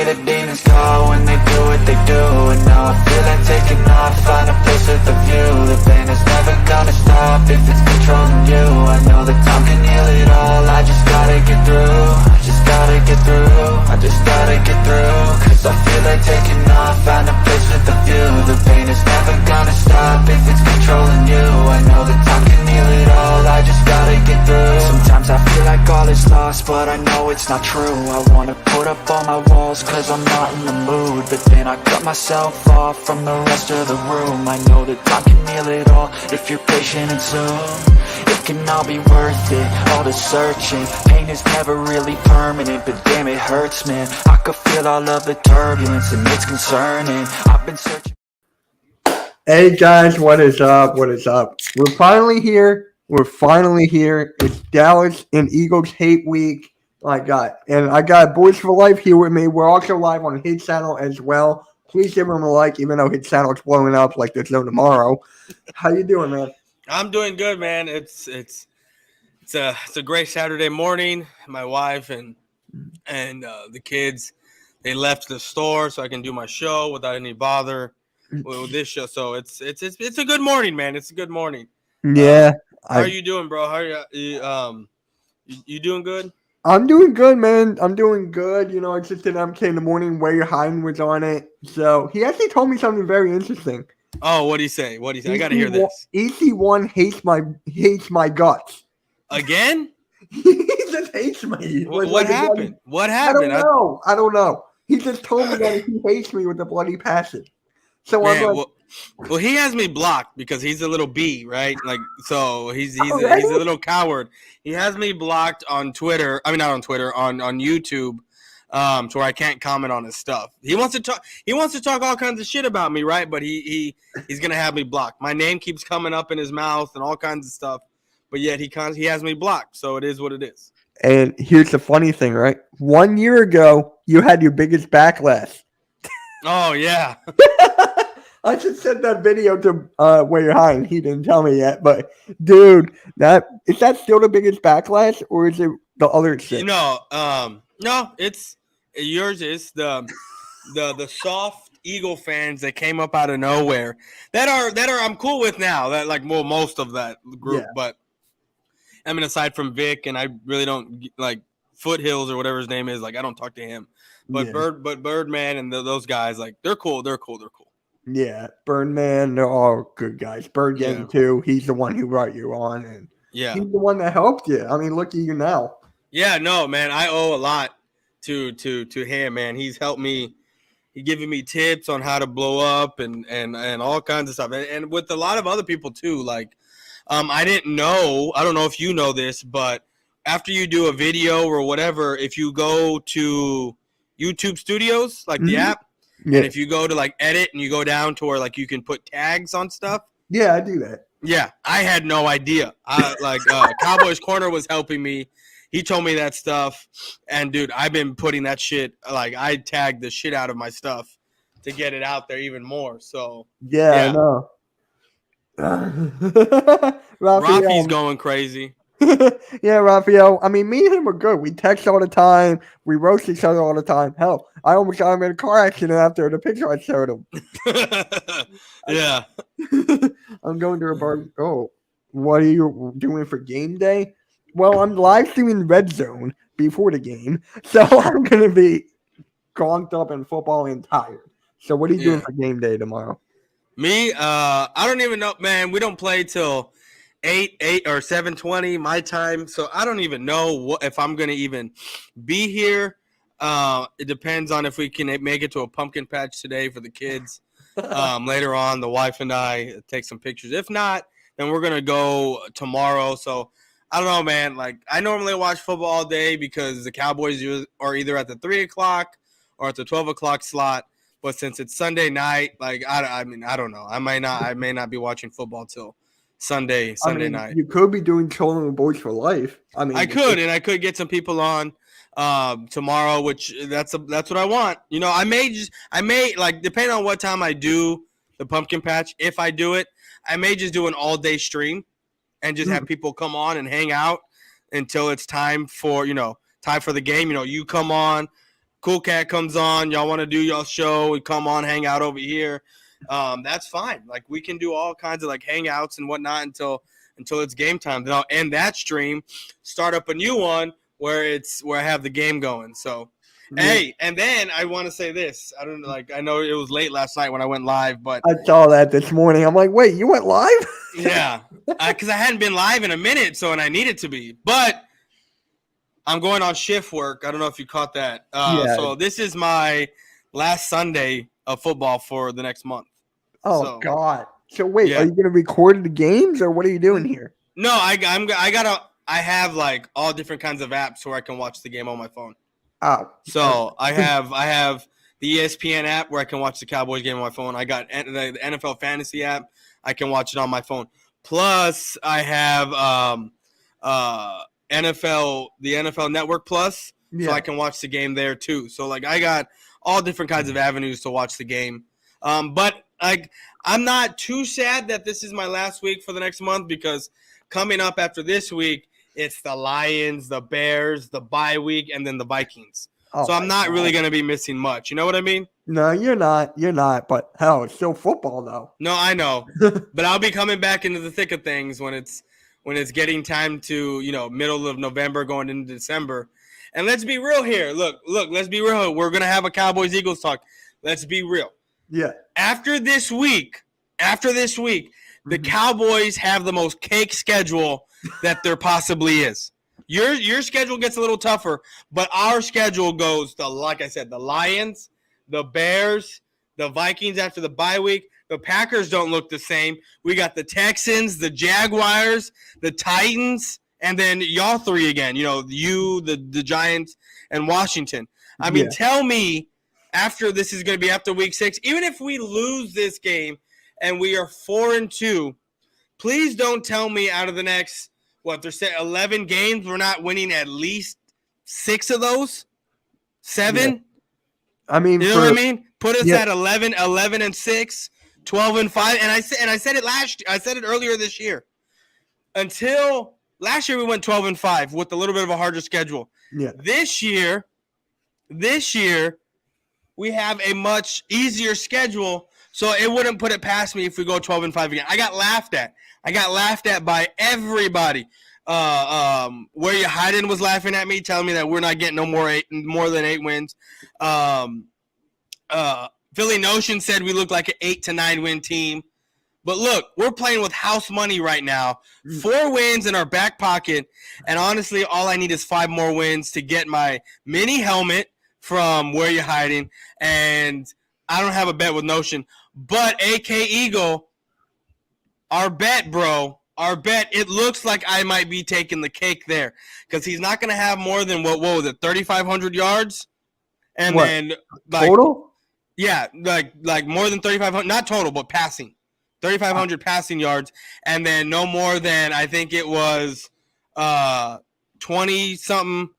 me the demons call when they do what they do. And now I feel like taking off, find a place with a view. The pain is never gonna stop if it's controlling you. I know that time can heal it all, I just gotta get through. I just gotta get through, I just gotta get through. Cause I feel like taking off, find a place with a view. The pain is never gonna stop if it's controlling you. I know that time can heal it all, I just gotta get through. Sometimes I feel like all is lost, but I know it's not true. I wanna put up all my walls cause I'm not in the mood, but then I cut myself off from the rest of the room. I know that time can heal it all if you're patient and soon. It can all be worth it, all the searching. Pain is never really permanent, but damn it hurts, man. I could feel all of the turbulence and it's concerning. I've been searching. Hey guys, what is up? What is up? We're finally here. It's Dallas and Eagles Hate Week. I got Boyz4Life here with me. We're also live on his channel as well. Please give him a like, even though his channel's blowing up like there's no tomorrow. How you doing, man? I'm doing good, man. It's a great Saturday morning. My wife and the kids, they left the store so I can do my show without any bother with this show. So it's a good morning, man. It's a good morning. Yeah. How are you doing, bro? How are you doing good? I'm doing good, man. I'm doing good. You know, it's just an MK in the morning. Where Hine was on it. So he actually told me something very interesting. Oh, what'd he say? I gotta hear this. EC1 hates my guts. Again? He just hates me. What happened? What happened? I don't know. He just told me that he hates me with a bloody passion. So man, I'm like, well, he has me blocked because he's a little B, right? Like, so he's a little coward. He has me blocked on Twitter. I mean, not on Twitter, on YouTube, to where I can't comment on his stuff. He wants to talk all kinds of shit about me, right? But he's gonna have me blocked. My name keeps coming up in his mouth and all kinds of stuff. But yet he has me blocked. So it is what it is. And here's the funny thing, right? 1 year ago, you had your biggest backlash. Oh yeah. I just sent that video to Where You're Hiding. He didn't tell me yet, but dude, is that still the biggest backlash, or is it the other shit? No, it's yours. Is the soft Eagle fans that came up out of nowhere that are I'm cool with now. That like most of that group, yeah. But I mean, aside from Vic, and I really don't like Foothills or whatever his name is. Like I don't talk to him, but yeah. Birdman and those guys, like they're cool. Yeah, Birdman, they're all good guys. Bird Gang too. He's the one who brought you on, and he's the one that helped you. I mean, look at you now. Yeah, no, man, I owe a lot to him, man. He's helped me. He's giving me tips on how to blow up and all kinds of stuff, and with a lot of other people too. Like, I didn't know. I don't know if you know this, but after you do a video or whatever, if you go to YouTube Studios, like the app. Yeah. And if you go to like edit and you go down to where like you can put tags on stuff. Yeah, I do that. Yeah, I had no idea. Cowboys Corner was helping me. He told me that stuff. And dude, I've been putting that shit, like I tagged the shit out of my stuff to get it out there even more. So yeah. I know. Rafi's going crazy. Yeah, Raphael. I mean, me and him are good. We text all the time. We roast each other all the time. Hell, I almost got him in a car accident after the picture I showed him. Yeah. I'm going to a bar. Oh, what are you doing for game day? Well, I'm live streaming Red Zone before the game, so I'm going to be conked up in football and tired. So what are you doing for game day tomorrow? Me? I don't even know, man. We don't play till 8 or 7:20 my time, so I don't even know if I'm gonna even be here. It depends on if we can make it to a pumpkin patch today for the kids. Later on, the wife and I take some pictures. If not, then we're gonna go tomorrow. So I don't know, man. Like I normally watch football all day because the Cowboys are either at the 3 o'clock or at the 12 o'clock slot. But since it's Sunday night, like I mean, I don't know. I may not be watching football till Sunday night. You could be doing trolling with Boyz4Life. I mean, I could get some people on tomorrow, which that's what I want. You know, I may like depending on what time I do the pumpkin patch. If I do it, I may just do an all day stream and just have people come on and hang out until it's time for the game. You know, you come on, Cool Cat comes on, y'all want to do y'all show, we come on, hang out over here. That's fine. Like we can do all kinds of like hangouts and whatnot until it's game time. Then I'll end that stream, start up a new one where I have the game going. So hey, and then I want to say this. I know it was late last night when I went live, but I saw that this morning. I'm like, wait, you went live? yeah, because I hadn't been live in a minute, and I needed to be. But I'm going on shift work. I don't know if you caught that. So this is my last Sunday of football for the next month. Oh God! So wait, are you going to record the games, or what are you doing here? No, I have like all different kinds of apps where I can watch the game on my phone. Oh, so I have the ESPN app where I can watch the Cowboys game on my phone. I got the NFL Fantasy app. I can watch it on my phone. Plus, I have the NFL Network Plus, so I can watch the game there too. So like I got all different kinds of avenues to watch the game. But I'm not too sad that this is my last week for the next month, because coming up after this week, it's the Lions, the Bears, the bye week, and then the Vikings. So I'm not really going to be missing much. You know what I mean? No, you're not. You're not. But hell, it's still football, though. No, I know. But I'll be coming back into the thick of things when it's getting time to, middle of November going into December. And let's be real here. Look, let's be real. We're going to have a Cowboys-Eagles talk. Let's be real. Yeah. After this week, the Cowboys have the most cake schedule that there possibly is. Your schedule gets a little tougher, but our schedule goes like I said, the Lions, the Bears, the Vikings after the bye week. The Packers don't look the same. We got the Texans, the Jaguars, the Titans, and then y'all three again. The Giants and Washington. I mean, tell me, after this is going to be after week 6, even if we lose this game and we are 4-2, please don't tell me out of the next, they're saying 11 games, we're not winning at least 6 of those? 7? Yeah. I mean, you know what I mean? Put us at 11-6, 12-5. And I said it I said it earlier this year. Until last year we went 12-5 with a little bit of a harder schedule. Yeah. This year we have a much easier schedule, so it wouldn't put it past me if we go 12-5 again. I got laughed at by everybody. Where you hiding was laughing at me, telling me that we're not getting more than 8 wins. Philly Notion said we look like an 8 to 9 win team. But look, we're playing with house money right now. 4 wins in our back pocket, and honestly, all I need is 5 more wins to get my mini helmet from Where You Hiding, and I don't have a bet with Notion. But AK Eagle, our bet, it looks like I might be taking the cake there, because he's not going to have more than, 3,500 yards? And then total? Yeah, like more than 3,500, not total, but passing. 3,500 passing yards, and then no more than, I think it was 20-something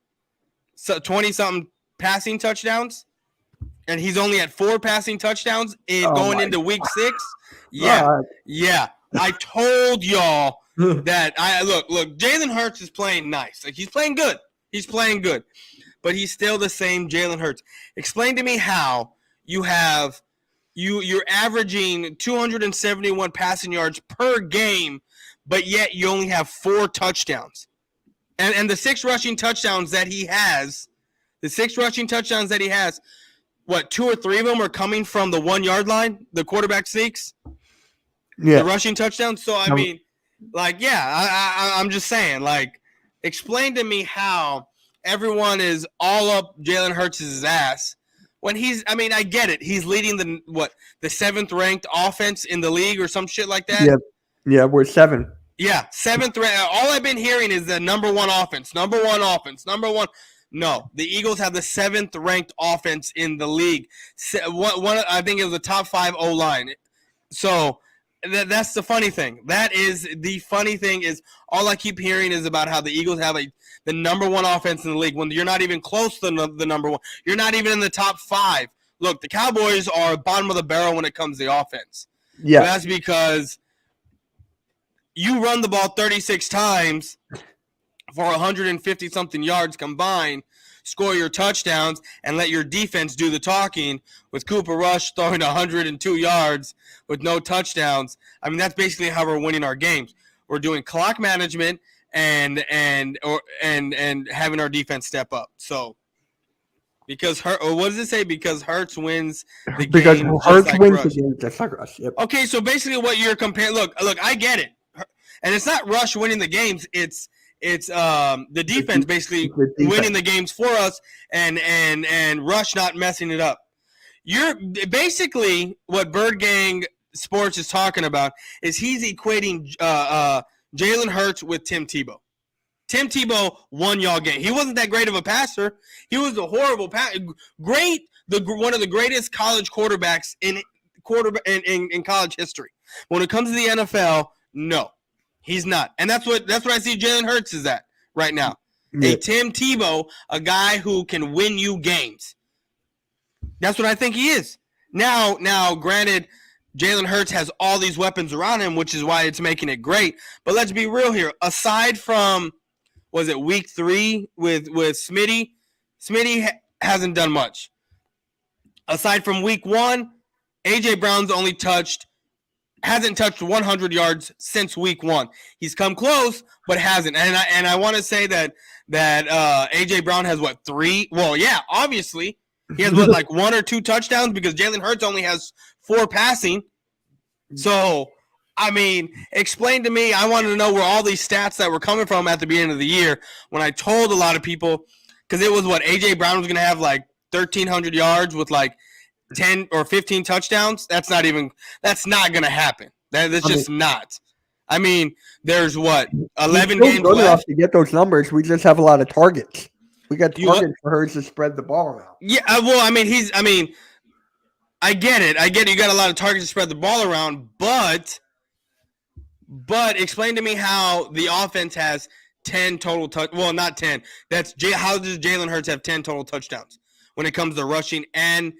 passing touchdowns, and he's only at 4 passing touchdowns going into week 6. Yeah. I told y'all that look. Jalen Hurts is playing nice. Like, he's playing good. But he's still the same Jalen Hurts. Explain to me how you're averaging 271 passing yards per game, but yet you only have 4 touchdowns, and the 6 rushing touchdowns that he has. The 6 rushing touchdowns that he has, 2 or 3 of them are coming from the 1-yard line, the quarterback sneaks? Yeah. The rushing touchdowns? So, I mean, I'm just saying, explain to me how everyone is all up Jalen Hurts' ass when I get it. He's leading the 7th-ranked offense in the league or some shit like that? Yeah, we're 7. Yeah, 7th ranked. All I've been hearing is the number one offense. No, the Eagles have the 7th-ranked offense in the league. I think it was the top 5 O-line. So that's the funny thing. The funny thing is all I keep hearing is about how the Eagles have the number 1 offense in the league when you're not even close to the number 1. You're not even in the top 5. Look, the Cowboys are bottom of the barrel when it comes to the offense. Yeah, but that's because you run the ball 36 times for 150 something yards combined, score your touchdowns, and let your defense do the talking, with Cooper Rush throwing 102 yards with no touchdowns. I mean, that's basically how we're winning our games. We're doing clock management and having our defense step up. So because what does it say? Because Hurts wins the Because game Hurts like wins Rush. the game just like Rush. Yep. Okay, so basically what you're comparing. Look, I get it, and it's not Rush winning the games. It's the defense basically winning the games for us, and Rush not messing it up. You're basically what Bird Gang Sports is talking about is he's equating Jalen Hurts with Tim Tebow. Tim Tebow won y'all game. He wasn't that great of a passer. He was a horrible one of the greatest college quarterbacks in college history. When it comes to the NFL, no, he's not. And that's what I see Jalen Hurts is at right now. Yeah. A Tim Tebow, a guy who can win you games. That's what I think he is. Now, granted, Jalen Hurts has all these weapons around him, which is why it's making it great. But let's be real here. Aside from, was it week 3 with Smitty? Smitty hasn't done much. Aside from week 1, A.J. Brown's hasn't touched 100 yards since week 1. He's come close, but hasn't. And I want to say that A.J. Brown has, 3? Well, yeah, obviously. He has, 1 or 2 touchdowns because Jalen Hurts only has 4 passing. So, I mean, explain to me. I wanted to know where all these stats that were coming from at the beginning of the year when I told a lot of people, because it was A.J. Brown was going to have 1,300 yards with 10 or 15 touchdowns. That's not going to happen. That's just not. I mean, there's 11 games left to get those numbers. We just have a lot of targets. We got targets for her to spread the ball around. Yeah, well, I get it. You got a lot of targets to spread the ball around, but explain to me how the offense has 10 total well, not 10. How does Jalen Hurts have 10 total touchdowns when it comes to rushing and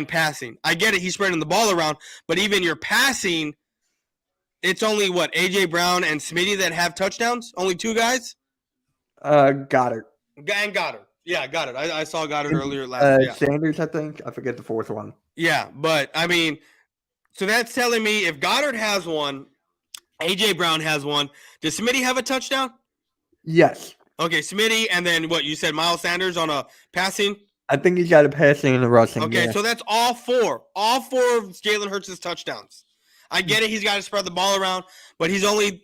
passing? I get it. He's spreading the ball around, but even your passing, it's only A.J. Brown and Smitty that have touchdowns? Only 2 guys? Goddard. And Goddard. Yeah, Goddard. I saw Goddard earlier last year. Sanders, I think. I forget the 4th one. Yeah, but, I mean, so that's telling me if Goddard has one, A.J. Brown has one, does Smitty have a touchdown? Yes. Okay, Smitty, and then you said Miles Sanders on a passing? I think he's got a passing and a rushing. Okay, yeah. So that's all 4. All 4 of Jalen Hurts' touchdowns. I get it. He's got to spread the ball around, but it's only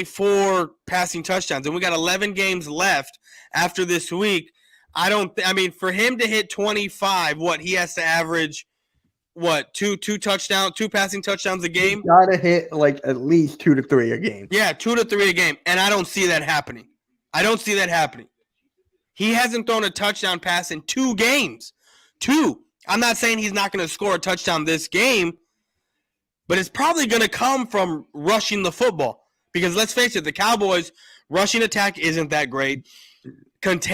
4 passing touchdowns, and we got 11 games left after this week. For him to hit 25, he has to average two passing touchdowns a game. He's got to hit at least 2 to 3 a game. Yeah, 2 to 3 a game, and I don't see that happening. He hasn't thrown a touchdown pass in 2 games. 2. I'm not saying he's not going to score a touchdown this game, but it's probably going to come from rushing the football. Because let's face it, the Cowboys' rushing attack isn't that great. Unless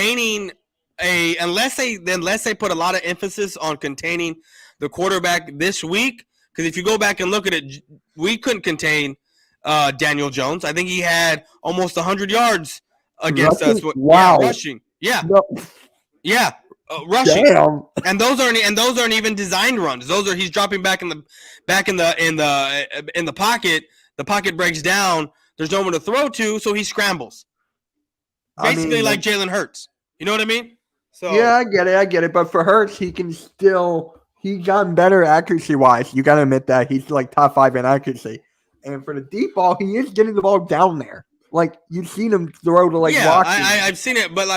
they put a lot of emphasis on containing the quarterback this week, because if you go back and look at it, we couldn't contain Daniel Jones. I think he had almost 100 yards against us. Wow. Yeah, rushing. Yeah. No. Yeah. Rushing. Damn. And those aren't even designed runs. He's dropping back in the pocket. The pocket breaks down. There's no one to throw to, so he scrambles. Basically like Jalen Hurts. You know what I mean? So yeah, I get it. But for Hurts, he's gotten better accuracy wise. You gotta admit that he's top 5 in accuracy. And for the deep ball, he is getting the ball down there. You've seen him throw to yeah, I've seen it, but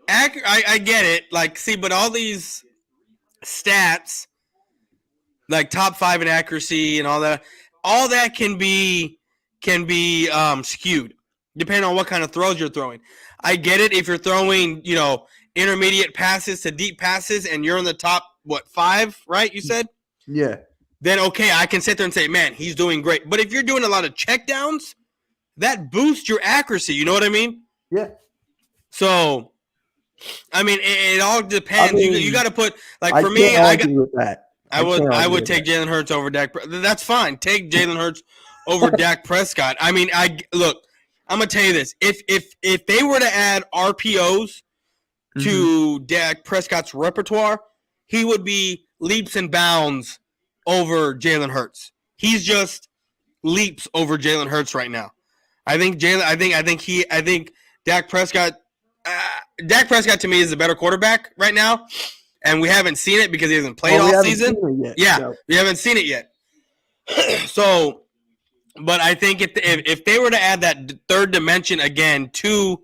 I get it. But all these stats, top 5 in accuracy and all that can be skewed depending on what kind of throws you're throwing. I get it if you're throwing, intermediate passes to deep passes and you're in the top 5, right? You said? Yeah. Then okay, I can sit there and say, man, he's doing great. But if you're doing a lot of checkdowns, that boosts your accuracy. You know what I mean? Yeah. So, it all depends. You got to put for me. I would take Jalen Hurts over Dak. That's fine. Take Jalen Hurts over Dak Prescott. I'm gonna tell you this: if they were to add RPOs to Dak Prescott's repertoire, he would be leaps and bounds over Jalen Hurts. He's just leaps over Jalen Hurts right now. I think Dak Prescott. Dak Prescott to me is a better quarterback right now, and we haven't seen it because he hasn't played all season. We haven't seen it yet. So, but I think if they were to add that third dimension again to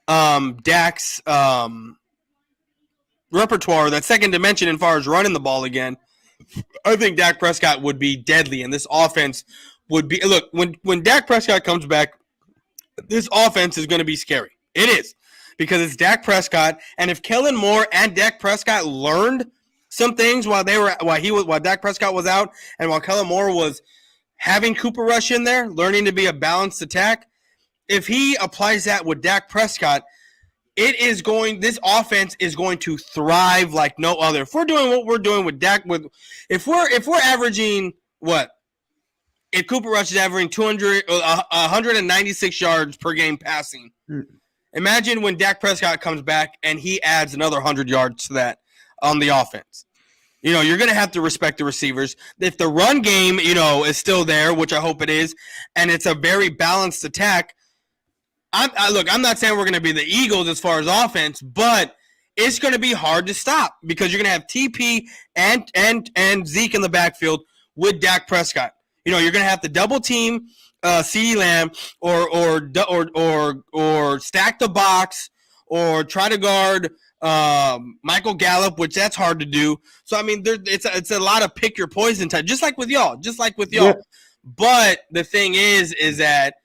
Dak's repertoire, that second dimension as far as running the ball again, I think Dak Prescott would be deadly, and this offense would be. Look, when Dak Prescott comes back, this offense is going to be scary. It is, because it's Dak Prescott, and if Kellen Moore and Dak Prescott learned some things while Dak Prescott was out, and while Kellen Moore was having Cooper Rush in there, learning to be a balanced attack, if he applies that with Dak Prescott, this offense is going to thrive like no other. If we're doing what we're doing with Dak, if we're averaging what? If Cooper Rush is averaging 196 yards per game passing, imagine when Dak Prescott comes back and he adds another 100 yards to that on the offense. You're going to have to respect the receivers. If the run game, is still there, which I hope it is, and it's a very balanced attack, I'm not saying we're going to be the Eagles as far as offense, but it's going to be hard to stop because you're going to have TP and Zeke in the backfield with Dak Prescott. You're going to have to double team CeeDee Lamb or stack the box or try to guard Michael Gallup, which that's hard to do. So I mean, it's a lot of pick your poison type, just like with y'all. Yeah. But the thing is that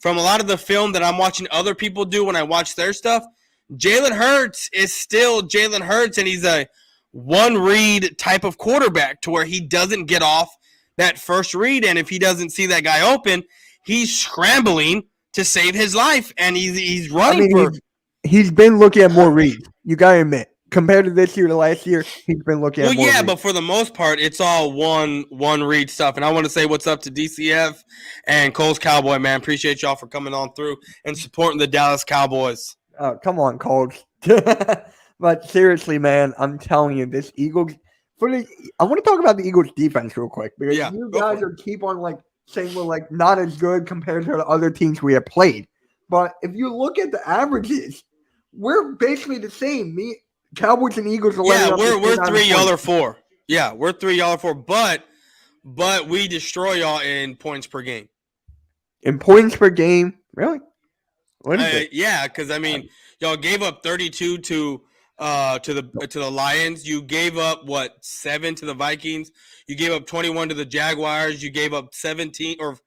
from a lot of the film that I'm watching other people do when I watch their stuff, Jalen Hurts is still Jalen Hurts, and he's a one read type of quarterback to where he doesn't get off that first read, and if he doesn't see that guy open, he's scrambling to save his life, and he's running He's been looking at more reads. You gotta admit, compared to this year to last year, he's been looking at more reads. But for the most part, it's all one read stuff. And I want to say what's up to DCF and Cole's Cowboy, man. Appreciate y'all for coming on through and supporting the Dallas Cowboys. Oh, come on, Coles. But seriously, man, I'm telling you, this Eagles. I want to talk about the Eagles defense real quick because you guys keep on saying we're not as good compared to the other teams we have played. But if you look at the averages, we're basically the same. Cowboys and Eagles are we're 3, y'all are 4. Yeah, we're 3, y'all are 4. But we destroy y'all in points per game. In points per game? Really? What is it? Yeah, because I mean, y'all gave up 32 to the Lions. You gave up 7 to the Vikings. You gave up 21 to the Jaguars. You gave up 17 or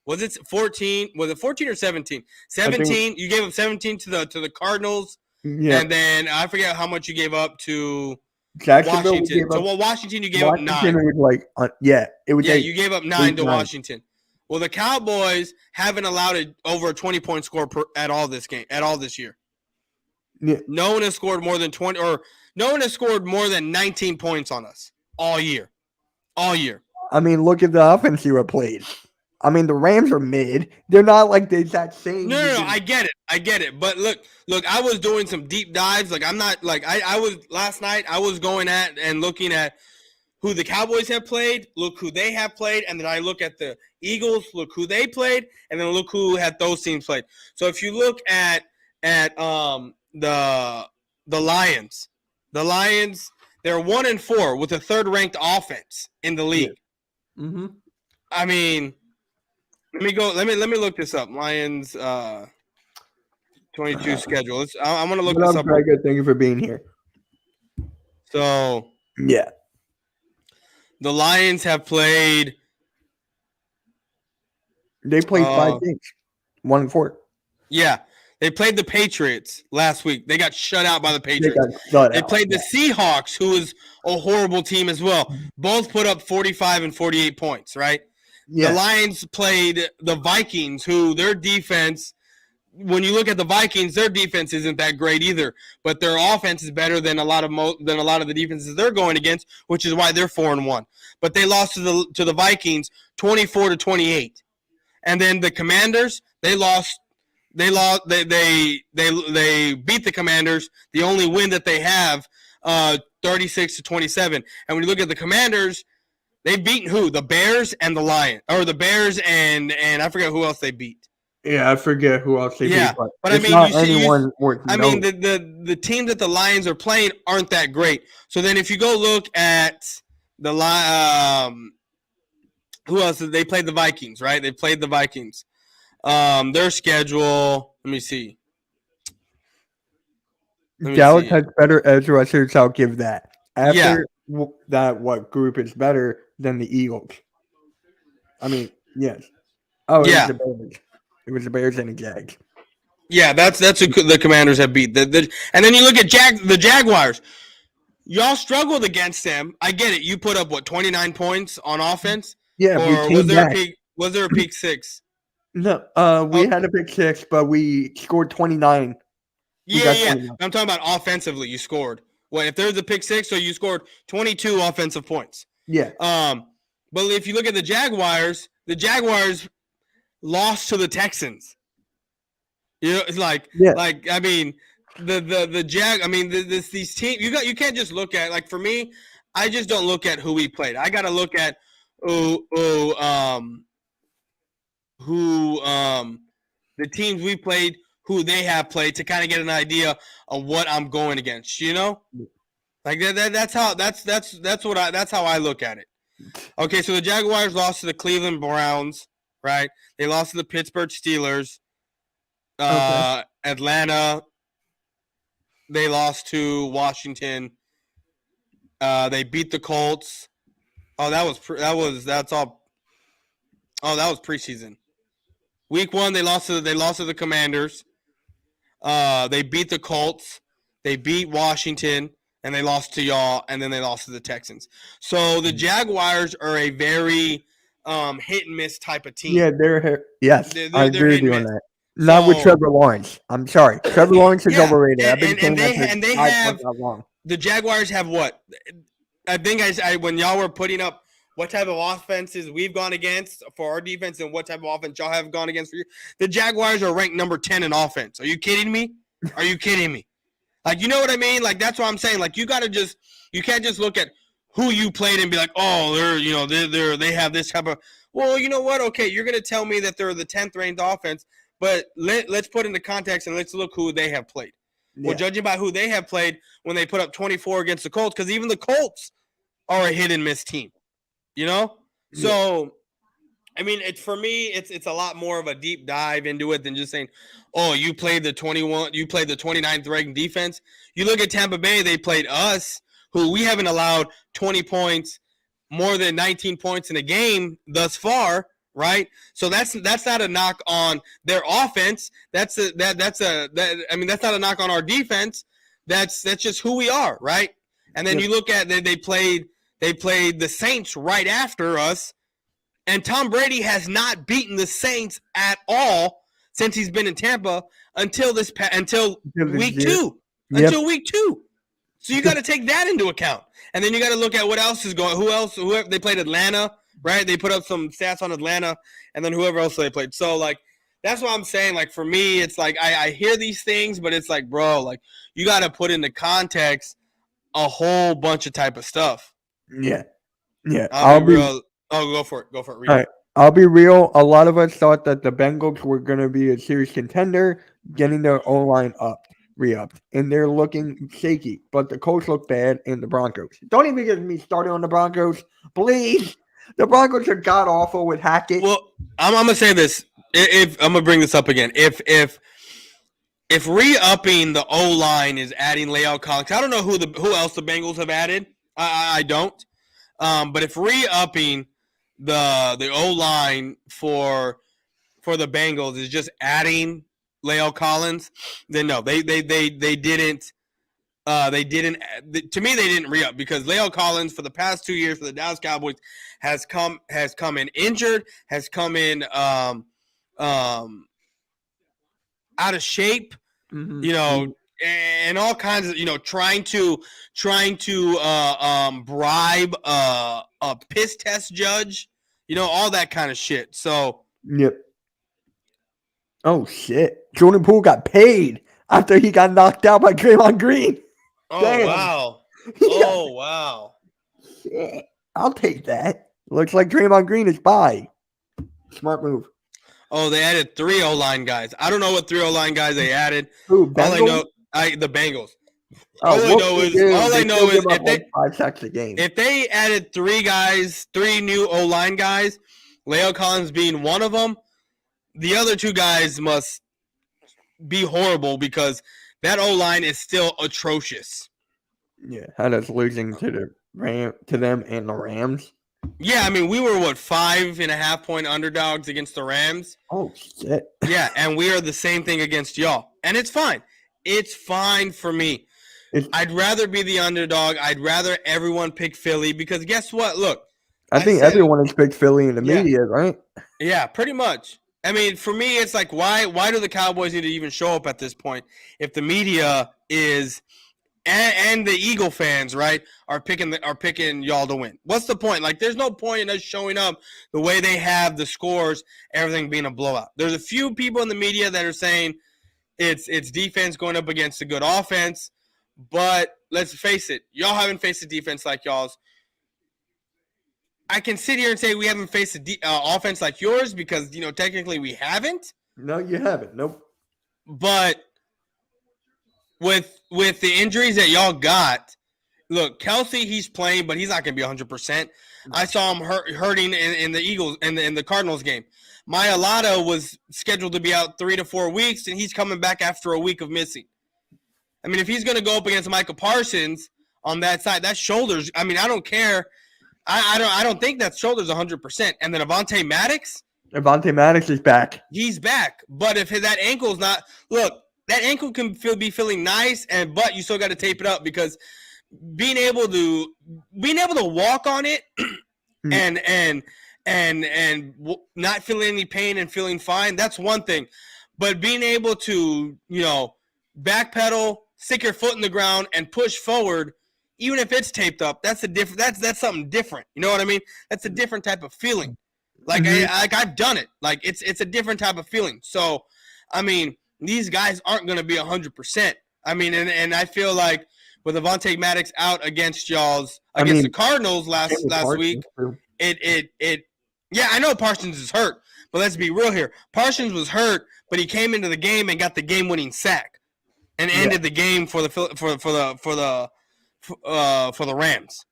was it 14? Was it 14 or 17? 17. You gave up 17 to the Cardinals. Yeah. And then I forget how much you gave up to Washington. Washington you gave up 9. You gave up 9 to Washington. Well, the Cowboys haven't allowed over a 20-point score at all this year. Yeah. No one has scored more than 20, or no one has scored more than 19 points on us all year. All year. I mean, look at the offense you were played. I mean, the Rams are mid. They're not like the exact same. No, I get it. But look, I was doing some deep dives. I'm not I was last night. I was going at and looking at who the Cowboys have played. Look who they have played, and then I look at the Eagles. Look who they played, and then look who had those teams played. So if you look at the Lions, they're 1-4 with a third-ranked offense in the league. Yeah. Mm-hmm. I mean. Let me look this up. Lions 22 schedule. I'm gonna look this up. Very good. Thank you for being here. So yeah, the Lions have played. They played 5 games, 1-4. Yeah, they played the Patriots last week. They got shut out by the Patriots. They played the Seahawks, who is a horrible team as well. Both put up 45 and 48 points. Right. Yeah. The Lions played the Vikings, who their defense, when you look at the Vikings, their defense isn't that great either. But their offense is better than a lot of the defenses they're going against, which is why they're 4-1. But they lost to the Vikings 24-28, and then the Commanders, they lost They lost. They beat the Commanders. The only win that they have, 36-27. And when you look at the Commanders, they've beaten who? The Bears and the Lions, or the Bears and I forget who else they beat. Yeah, I forget who else they beat, but I it's mean, not anyone worth I mean, noting. the teams that the Lions are playing aren't that great. So then, if you go look at the who else? They played the Vikings, right? They played the Vikings. Their schedule. Let me see. Dallas has better edge rushers. I'll give that. After Yeah. that, what group is better than the Eagles? I mean, yes. Oh, Yeah. it was the Bears. It was the Bears and the Jags. Yeah, that's who the Commanders have beat. And then you look at the Jaguars. Y'all struggled against them. I get it. You put up 29 points on offense. Yeah, or was there a pick six? No, we had a pick six, but we scored 29. Yeah. I'm talking about offensively. You scored. What if there's a pick six? So you scored 22 offensive points. Yeah. But if you look at the Jaguars lost to the Texans. You know, it's like I mean, these teams. You can't just look at, like, for me, I just don't look at who we played. I got to look at who the teams we played, who they have played, to kind of get an idea of what I'm going against. You know, like that's how I look at it. Okay, so the Jaguars lost to the Cleveland Browns, right? They lost to the Pittsburgh Steelers. Atlanta, they lost to Washington. They beat the Colts. That was preseason. Week 1, they lost to the Commanders. They beat the Colts. They beat Washington, and they lost to y'all, and then they lost to the Texans. So the Jaguars are a very hit and miss type of team. Yeah, I agree with you on that. Not with Trevor Lawrence. I'm sorry. Trevor Lawrence is overrated. I've been saying that for long. The Jaguars have what? I think when y'all were putting up what type of offenses we've gone against for our defense and what type of offense y'all have gone against for you, the Jaguars are ranked number 10 in offense. Are you kidding me? Are you kidding me? Like, you know what I mean? Like, that's what I'm saying. Like, you can't just look at who you played and be like, oh, they have this type of. Well, you know what? Okay, you're gonna tell me that they're the 10th ranked offense. But let's put into context and let's look who they have played. Yeah. Well, judging by who they have played when they put up 24 against the Colts, because even the Colts are a hit and miss team, you know? Yeah. So, I mean, for me, it's a lot more of a deep dive into it than just saying, oh, you played the 29th ranked defense. You look at Tampa Bay, they played us, who we haven't allowed 20 points, more than 19 points in a game thus far. Right, so that's not a knock on their offense. That's not a knock on our defense. That's just who we are, right? And then you look at they played the Saints right after us, and Tom Brady has not beaten the Saints at all since he's been in Tampa until week 2. Until week 2. So you got to take that into account, and then you got to look at what else is going. Whoever they played Atlanta. Right, they put up some stats on Atlanta, and then whoever else they played. So, like, that's what I'm saying. Like, for me, it's like I hear these things, but it's like, bro, like, you got to put into context a whole bunch of type of stuff. Yeah. Go for it. All right. I'll be real. A lot of us thought that the Bengals were going to be a serious contender, getting their O-line re-upped, and they're looking shaky. But the Colts look bad, and the Broncos. Don't even get me started on the Broncos, please. The Broncos are god awful with Hackett. Well, I'm gonna say this. If I'm gonna bring this up again, if re-upping the O line is adding La'el Collins, I don't know who else the Bengals have added. I don't. But if re-upping the O line for the Bengals is just adding La'el Collins, then no, they didn't. To me, they didn't re-up because La'el Collins for the past 2 years for the Dallas Cowboys has come in injured, has come in out of shape, you know, and all kinds of, trying to bribe a piss test judge, all that kind of shit. So yep. Oh shit. Jordan Poole got paid after he got knocked out by Draymond Green. Oh, Damn. wow. Yeah. Oh, wow. Shit. I'll take that. Looks like Draymond Green is by. Smart move. Oh, they added 3 O-line guys. I don't know what 3 O-line guys they added. Who, All I Bengals? know, the Bengals. Oh, All I know is if they 5 sacks a game. if they added 3 new O-line guys, Leo Collins being one of them, the other 2 guys must be horrible because that O-line is still atrocious. Yeah, had us losing to them and the Rams. Yeah, I mean, we were, 5.5-point underdogs against the Rams? Oh, shit. Yeah, and we are the same thing against y'all. And it's fine. It's fine for me. I'd rather be the underdog. I'd rather everyone pick Philly because guess what? Look. I think everyone has picked Philly in the media, right? Yeah, pretty much. I mean, for me, it's like, why do the Cowboys need to even show up at this point if the media is and the Eagle fans, right, are picking y'all to win? What's the point? Like, there's no point in us showing up the way they have the scores, everything being a blowout. There's a few people in the media that are saying it's defense going up against a good offense, but let's face it, y'all haven't faced a defense like y'all's. I can sit here and say we haven't faced an offense like yours because, technically we haven't. No, you haven't. Nope. But with the injuries that y'all got, look, Kelsey, he's playing, but he's not going to be 100%. I saw him hurting in the Eagles in the Cardinals game. Mailata was scheduled to be out 3 to 4 weeks, and he's coming back after a week of missing. I mean, if he's going to go up against Micah Parsons on that side, that's shoulders. I mean, I don't care. I don't think that shoulder's 100%. And then Avonte Maddox is back. He's back. But if that ankle's not – look, that ankle can be feeling nice, but you still got to tape it up because being able to walk on it and not feeling any pain and feeling fine, that's one thing. But being able to, backpedal, stick your foot in the ground, and push forward – even if it's taped up, that's something different. You know what I mean? That's a different type of feeling. Like I've done it. Like it's a different type of feeling. So, I mean, these guys aren't going to be 100%. I mean, and I feel like with Avonte Maddox out against the Cardinals last week, yeah, I know Parsons is hurt, but let's be real here. Parsons was hurt, but he came into the game and got the game-winning sack and ended the game for the Rams.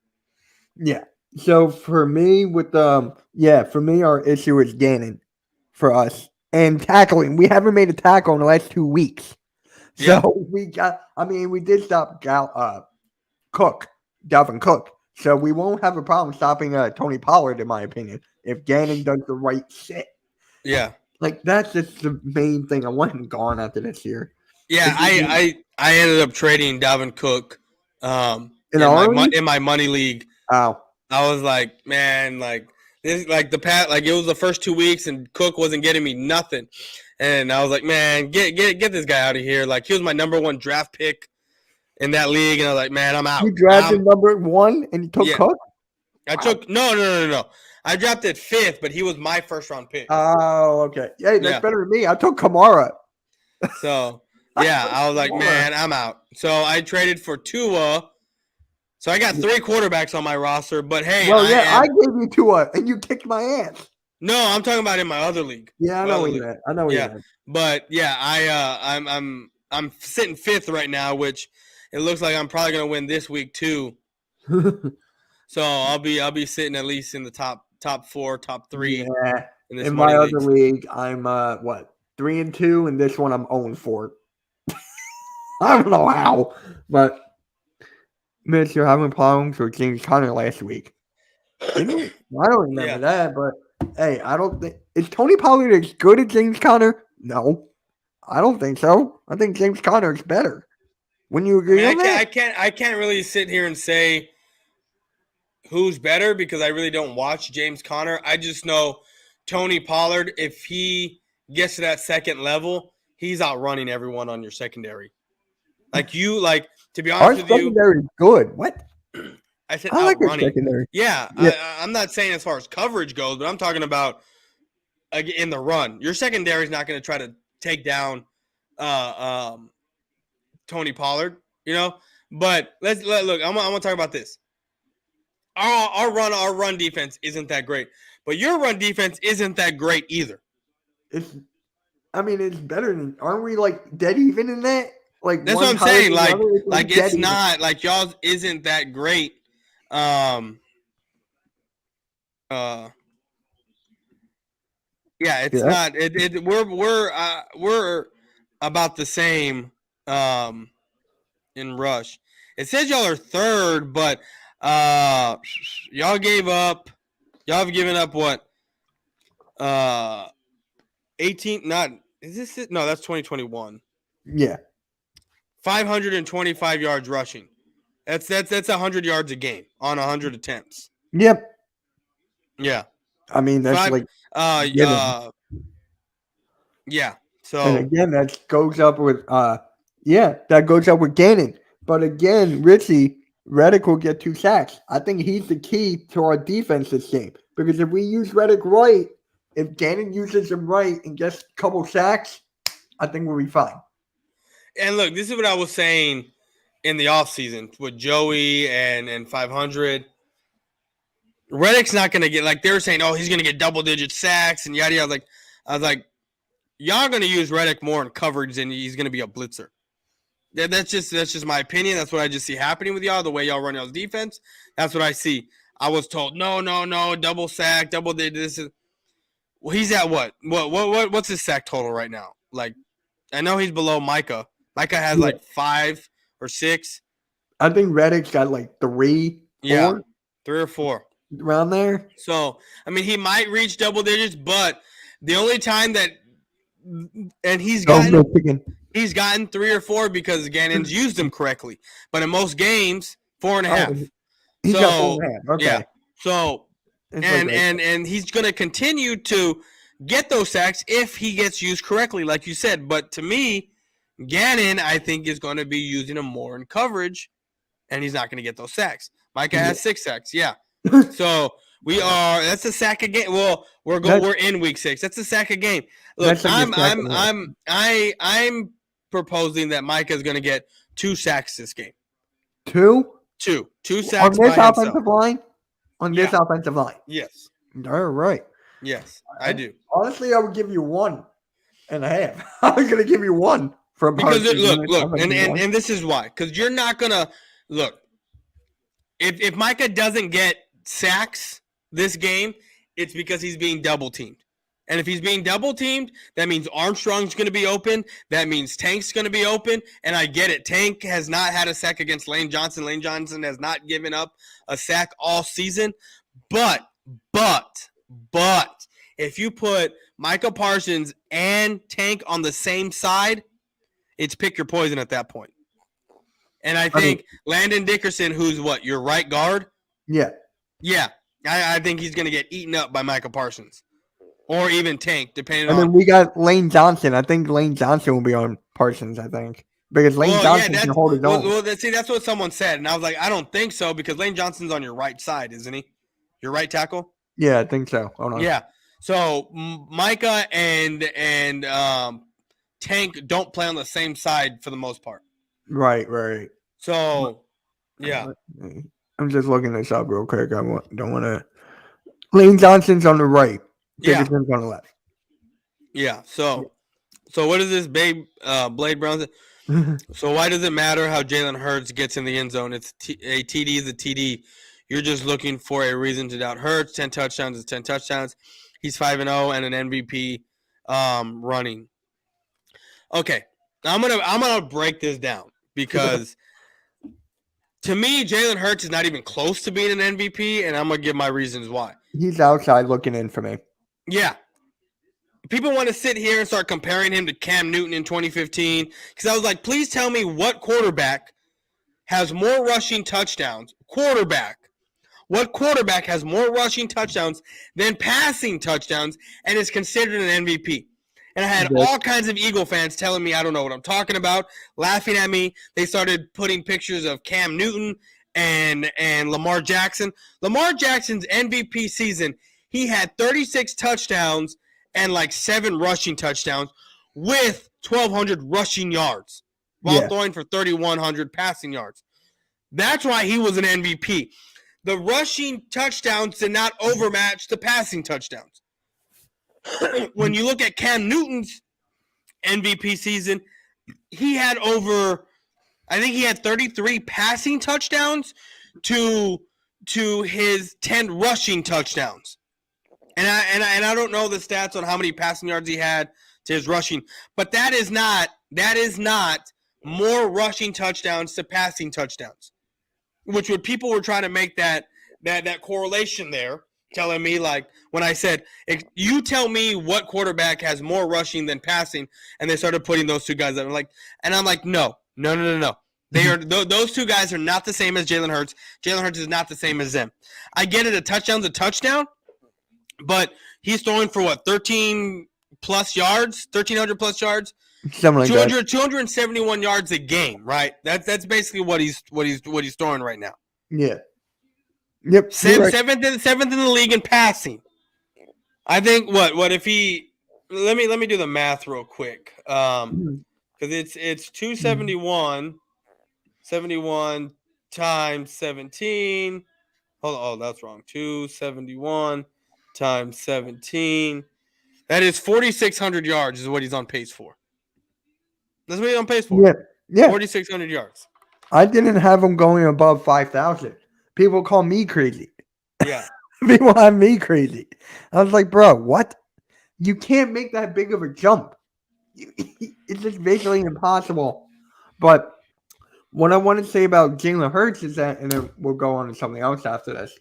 Yeah. So for me, our issue is Gannon for us and tackling. We haven't made a tackle in the last 2 weeks. So we did stop Dalvin Cook. So we won't have a problem stopping Tony Pollard, in my opinion, if Gannon does the right shit. Yeah. Like that's just the main thing. I want him gone after this year. Yeah, I ended up trading Dalvin Cook. In my money league. Wow. I was like, man, like this, like it was the first 2 weeks and Cook wasn't getting me nothing. And I was like, man, get this guy out of here. Like he was my number 1 draft pick in that league. And I was like, man, I'm out. You drafted number 1 and you took Cook? I took no. I drafted 5th, but he was my first round pick. Oh, okay. Hey, that's better than me. I took Kamara. So I was like, man, I'm out. So I traded for Tua. So I got 3 quarterbacks on my roster, but hey. Well, I gave you Tua, and you kicked my ass. No, I'm talking about in my other league. Yeah, I know what you meant. But yeah, I'm sitting 5th right now, which it looks like I'm probably gonna win this week too. So I'll be sitting at least in the top 4, top 3. Yeah. In my other league, I'm 3-2, and this one I'm 0-4. I don't know how, but. Mitch, you're having problems with James Conner last week. I don't remember that, but hey, I don't think is Tony Pollard as good as James Conner? No, I don't think so. I think James Conner is better. Wouldn't you agree on that? I can't really sit here and say who's better because I really don't watch James Conner. I just know Tony Pollard, if he gets to that second level, he's outrunning everyone on your secondary. To be honest with you, our secondary is good. What? I said I like outrunning. Secondary. Yeah. I'm not saying as far as coverage goes, but I'm talking about in the run. Your secondary is not going to try to take down Tony Pollard, But look. I'm gonna talk about this. Our run defense isn't that great, but your run defense isn't that great either. It's better than. Aren't we like dead even in that? Like That's one what I'm higher saying. than the Like, other? it's not like y'all's isn't that great. Yeah, it's not. We're about the same in rush. It says y'all are third, but y'all have given up what? 18 not is this it? No, that's 2021. Yeah. 525 yards rushing. That's 100 yards a game on 100 attempts. Yep. Yeah. I mean, that's Five, like yeah. So and again, that goes up with Gannon. But again, Reddick will get 2 sacks. I think he's the key to our defense this game. Because if we use Reddick right, if Gannon uses him right and gets a couple sacks, I think we'll be fine. And look, this is what I was saying in the offseason with Joey and 500. Reddick's not going to get, like they were saying, he's going to get double-digit sacks and yada yada. I was like, y'all going to use Reddick more in coverage than he's going to be a blitzer. That's just my opinion. That's what I just see happening with y'all, the way y'all run y'all's defense. That's what I see. I was told, no, double sack, double this. Well, he's at what? What's his sack total right now? Like, I know he's below Micah. Micah has like 5 or 6. I think Reddick's got like 3, 4. Yeah, 3 or 4. Around there. So, I mean, he might reach double digits, but the only time that – and he's gotten 3 or 4 because Gannon's used them correctly. But in most games, 4.5. He's got 4.5. Okay. Yeah. So – and he's going to continue to get those sacks if he gets used correctly, like you said. But to me, Gannon, I think, is going to be using him more in coverage, and he's not going to get those sacks. Micah has 6 sacks, yeah. So that's a sack a game. Well, we're in week 6. That's a sack a game. Look, I'm proposing that Micah is going to get 2 sacks this game. 2 sacks on this by offensive himself. line. On this offensive line. Yes. All right. Yes, I do. Honestly, I would give you 1.5. I was going to give you 1 for because look, and this is why. Because you're not going to look. If Micah doesn't get sacks this game, it's because he's being double teamed. And if he's being double teamed, that means Armstrong's going to be open. That means Tank's going to be open. And I get it. Tank has not had a sack against Lane Johnson. Lane Johnson has not given up a sack all season. But if you put Micah Parsons and Tank on the same side, it's pick your poison at that point. And I think Landon Dickerson, who's your right guard? Yeah. Yeah. I think he's going to get eaten up by Micah Parsons. Or even Tank, depending on. And then we got Lane Johnson. I think Lane Johnson will be on Parsons, I think. Because Lane Johnson can hold his own. Well, see, that's what someone said. And I was like, I don't think so because Lane Johnson's on your right side, isn't he? Your right tackle? Yeah, I think so. Hold on. Yeah. So Micah and Tank don't play on the same side for the most part. Right. So, yeah. I'm just looking this up real quick. I don't want to. Lane Johnson's on the right. Dickerson's on the left. Yeah. So what is this Blade Brown? So why does it matter how Jalen Hurts gets in the end zone? It's a TD is a TD. You're just looking for a reason to doubt Hurts. 10 touchdowns is 10 touchdowns. He's 5-0 and an MVP running. Okay, I'm gonna break this down because to me, Jalen Hurts is not even close to being an MVP, and I'm gonna give my reasons why. He's outside looking in for me. Yeah. People want to sit here and start comparing him to Cam Newton in 2015 because I was like, please tell me what quarterback has more rushing touchdowns. What quarterback has more rushing touchdowns than passing touchdowns and is considered an MVP? And I had all kinds of Eagle fans telling me I don't know what I'm talking about, laughing at me. They started putting pictures of Cam Newton and Lamar Jackson. Lamar Jackson's MVP season, he had 36 touchdowns and like 7 rushing touchdowns with 1,200 rushing yards while throwing for 3,100 passing yards. That's why he was an MVP. The rushing touchdowns did not overmatch the passing touchdowns. When you look at Cam Newton's MVP season, he had I think he had 33 passing touchdowns to his 10 rushing touchdowns. And I don't know the stats on how many passing yards he had to his rushing, but that is not more rushing touchdowns to passing touchdowns. Which would people were trying to make that correlation there, telling me, like, when I said, you tell me what quarterback has more rushing than passing, and they started putting those two guys up. I'm like, no. They are those two guys are not the same as Jalen Hurts. Jalen Hurts is not the same as them. I get it, a touchdown's a touchdown, but he's throwing for what, 1,300 plus yards? Something like 271 yards a game, right? That's basically what he's throwing right now. Yeah. Yep. Seventh in the league in passing. I think what if he let me do the math real quick. Because it's 271 times 17. Hold on, that's wrong. 271 times 17. That is 4,600 yards is what he's on pace for. That's what he's on pace for. Yeah. 4,600 yards. I didn't have him going above 5,000. People call me crazy. Yeah. People have me crazy. I was like, bro, what? You can't make that big of a jump. It's just visually impossible. But what I want to say about Jalen Hurts is that, and then we'll go on to something else after this.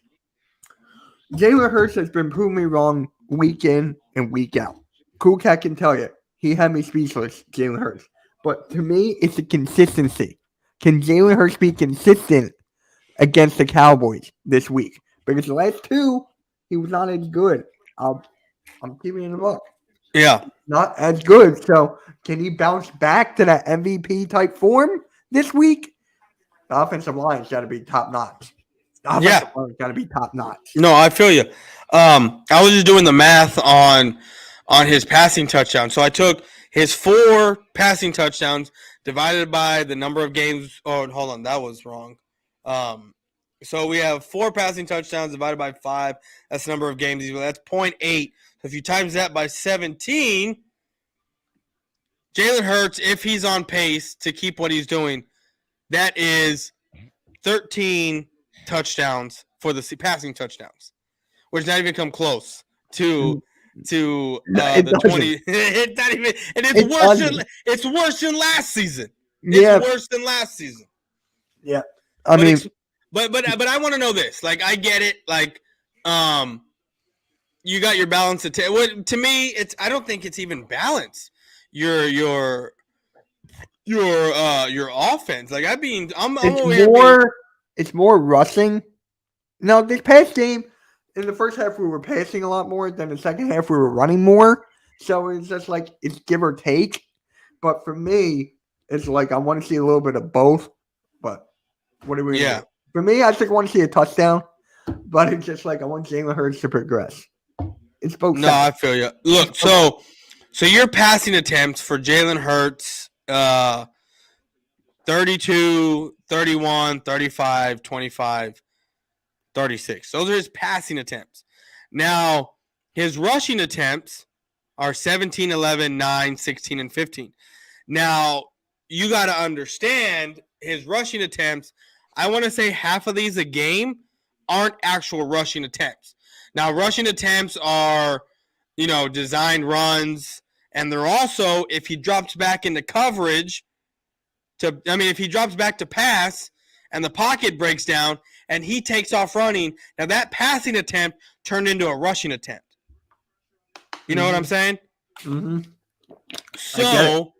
Jalen Hurts has been proving me wrong week in and week out. Cool Cat can tell you. He had me speechless, Jalen Hurts. But to me, it's the consistency. Can Jalen Hurts be consistent against the Cowboys this week? Because the last two, he was not as good. I'm keeping it in the book. Yeah. Not as good. So can he bounce back to that MVP type form this week? The offensive line's got to be top notch. The offensive line's got to be top notch. No, I feel you. I was just doing the math on his passing touchdowns. So I took his 4 passing touchdowns divided by the number of games. Oh, hold on. That was wrong. So we have 4 passing touchdowns divided by 5. That's the number of games. That's 0.8. So if you times that by 17, Jalen Hurts, if he's on pace to keep what he's doing, that is 13 touchdowns for the passing touchdowns, which not even come close to the 20. It's not even, and it's worse than last season. It's worse than last season. Yeah, but I want to know this. Like, I get it. Like, you got your balance to me. I don't think it's even balanced. Your offense. Like, it's more rushing. Now, this past game, in the first half, we were passing a lot more. Then the second half, we were running more. So it's just like it's give or take. But for me, it's like I want to see a little bit of both. But what are we? Yeah. For me, I just want to see a touchdown. But it's just like I want Jalen Hurts to progress. It's both. No, I feel you. Look, so your passing attempts for Jalen Hurts, 32, 31, 35, 25, 36. Those are his passing attempts. Now, his rushing attempts are 17, 11, 9, 16, and 15. Now, you got to understand his rushing attempts. I want to say half of these a game aren't actual rushing attempts. Now, rushing attempts are, designed runs, and they're also, if he drops back into coverage, if he drops back to pass and the pocket breaks down and he takes off running, now that passing attempt turned into a rushing attempt. You know what I'm saying? Mm-hmm. So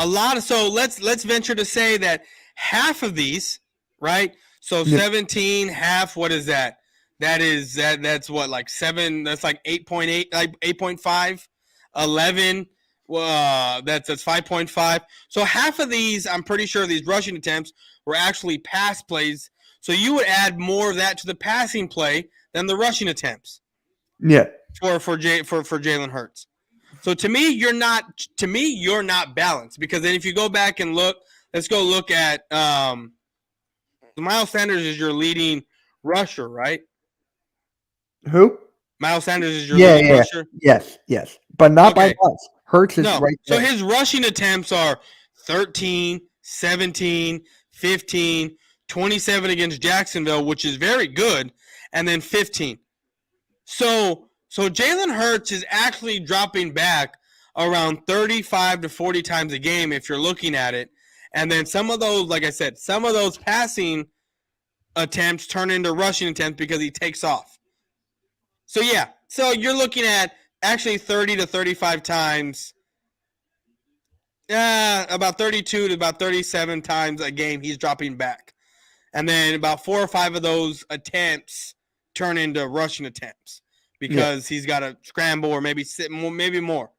let's venture to say that half of these, right? So 17, half, what is that? That's what, like 7, that's like 8.8, like 8.5, 11, that's 5.5. So half of these, I'm pretty sure these rushing attempts were actually pass plays. So you would add more of that to the passing play than the rushing attempts. Yeah. For Jalen Hurts. So to me, you're not. To me, you're not balanced because then if you go back and look, let's go look at Miles Sanders is your leading rusher, right? Who? Miles Sanders is your Yeah, leading yeah, rusher. yes, but not by Okay. much. Hurts is No. right So there. his rushing attempts are 13, 17, 15, 27 against Jacksonville, which is very good, and then 15. So Jalen Hurts is actually dropping back around 35 to 40 times a game if you're looking at it. And then some of those, like I said, some of those passing attempts turn into rushing attempts because he takes off. So yeah, so you're looking at actually 30 to 35 times, about 32 to about 37 times a game he's dropping back. And then about 4 or 5 of those attempts turn into rushing attempts because he's got to scramble or maybe sit more, maybe more.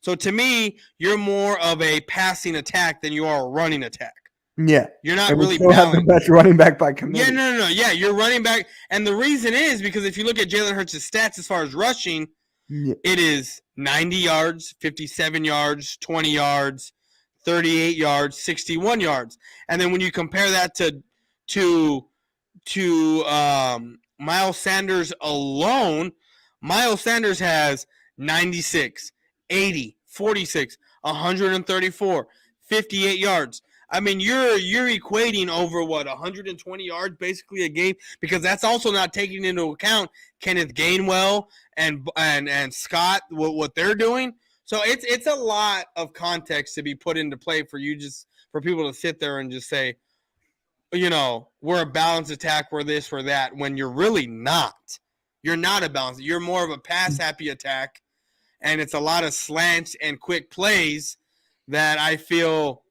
So to me, you're more of a passing attack than you are a running attack. Yeah. You're not And really we still have the balanced. best running back by committee. Yeah, no. Yeah, you're running back. And the reason is because if you look at Jalen Hurts' stats as far as rushing, it is 90 yards, 57 yards, 20 yards, 38 yards, 61 yards. And then when you compare that to Miles Sanders alone, Miles Sanders has 96, 80, 46, 134, 58 yards. I mean, you're equating over 120 yards basically a game because that's also not taking into account Kenneth Gainwell and Scott what they're doing. So it's a lot of context to be put into play for people to sit there and just say, we're a balanced attack, we're this, we're that, when you're really not. You're not a balanced. You're more of a pass-happy attack, and it's a lot of slants and quick plays that I feel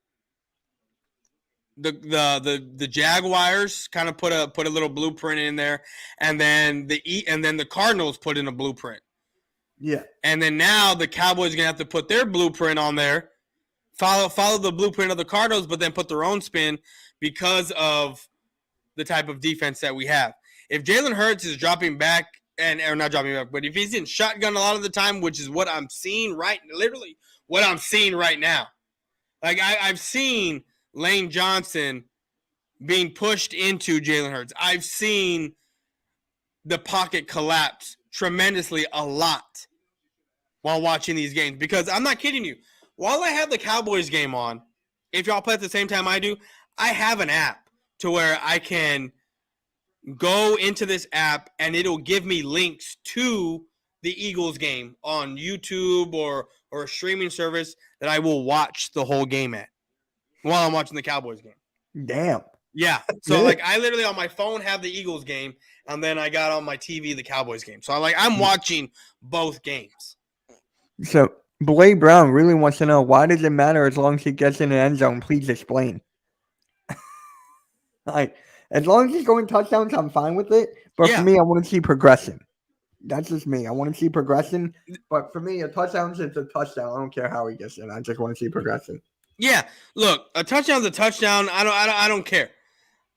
the Jaguars kind of put a little blueprint in there, and then the Cardinals put in a blueprint. Yeah. And then now the Cowboys are gonna have to put their blueprint on there, follow the blueprint of the Cardinals, but then put their own spin because of the type of defense that we have. If Jalen Hurts is dropping back or not dropping back, but if he's in shotgun a lot of the time, which is what I'm seeing literally what I'm seeing right now. Like I've seen Lane Johnson being pushed into Jalen Hurts. I've seen the pocket collapse tremendously a lot while watching these games because I'm not kidding you. While I have the Cowboys game on, if y'all play at the same time I do, I have an app to where I can go into this app and it'll give me links to the Eagles game on YouTube or a streaming service that I will watch the whole game at while I'm watching the Cowboys game. Damn. Yeah. So like I literally on my phone have the Eagles game and then I got on my TV the Cowboys game. So I'm watching both games. So Blake Brown really wants to know, why does it matter as long as he gets in the end zone? Please explain. Like, as long as he's going touchdowns, I'm fine with it. But for me, I want to see progression. That's just me. I want to see progression. But for me, a touchdown is a touchdown. I don't care how he gets in. I just want to see progression. Yeah. Look, a touchdown's a touchdown. I don't care.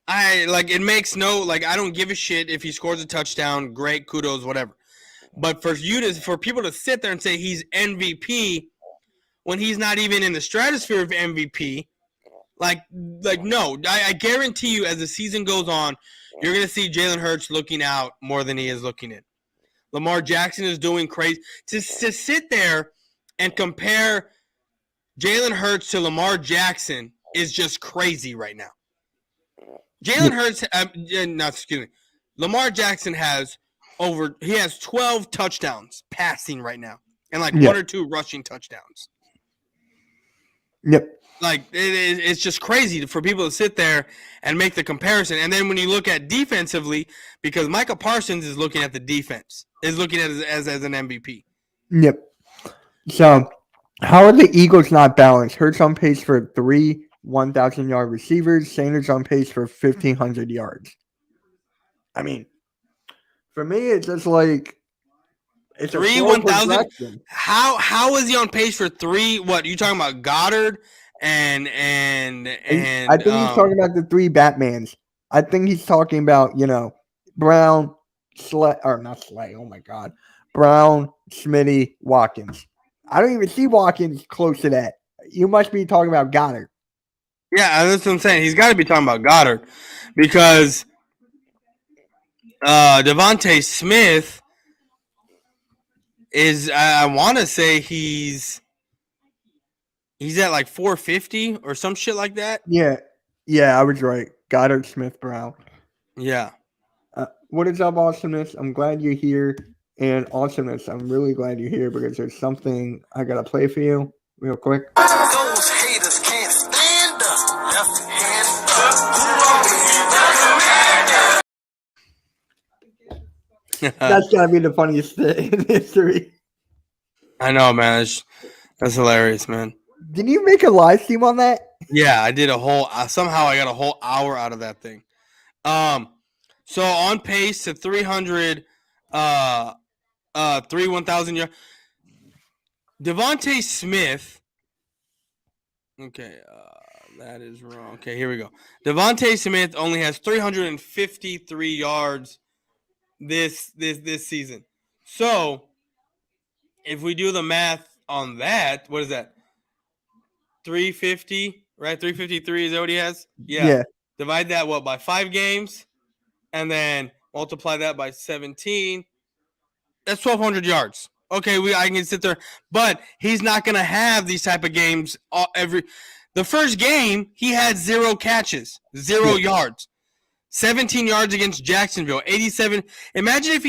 It makes I don't give a shit if he scores a touchdown. Great, kudos, whatever. But for people to sit there and say he's MVP when he's not even in the stratosphere of MVP, no. I guarantee you, as the season goes on, you're gonna see Jalen Hurts looking out more than he is looking in. Lamar Jackson is doing crazy. To sit there and compare Jalen Hurts to Lamar Jackson is just crazy right now. Jalen Hurts, Lamar Jackson has 12 touchdowns passing right now, and 1 or 2 rushing touchdowns. Yep. It's just crazy for people to sit there and make the comparison. And then when you look at defensively, because Micah Parsons is looking at the defense, is looking at it as an MVP. Yep. So, how are the Eagles not balanced? Hurts on pace for 3 1,000-yard receivers. Sanders on pace for 1,500 yards. I mean, for me, it's just it's 3 1,000. How is he on pace for 3? What you talking about? Goddard and I think he's talking about the 3 Batmans. I think he's talking about Brown, not Slay. Oh my God, Brown, Smitty, Watkins. I don't even see Watkins close to that. You must be talking about Goddard. Yeah, that's what I'm saying. He's got to be talking about Goddard because Devontae Smith is. I want to say he's at like 450 or some shit like that. Yeah, I was right. Goddard, Smith, Brown. Yeah. What is up, Awesomeness? I'm glad you're here. And Awesomeness, I'm really glad you're here because there's something I got to play for you real quick. Those haters can't stand us. Left hand That's got to be the funniest thing in history. I know, man. That's hilarious, man. Did you make a live stream on that? Yeah, I did a whole. Somehow I got a whole hour out of that thing. So on pace to 300, 1,000 yards. Devontae Smith. Okay, that is wrong. Okay, here we go. Devontae Smith only has 353 yards this season. So if we do the math on that, what is that? 350, right? 353 is that what he has? Yeah. Divide that by 5 games, and then multiply that by 17. That's 1,200 yards. Okay, I can sit there, but he's not going to have these type of games The first game he had 0 catches, 0 yards, 17 yards against Jacksonville, 87. Imagine if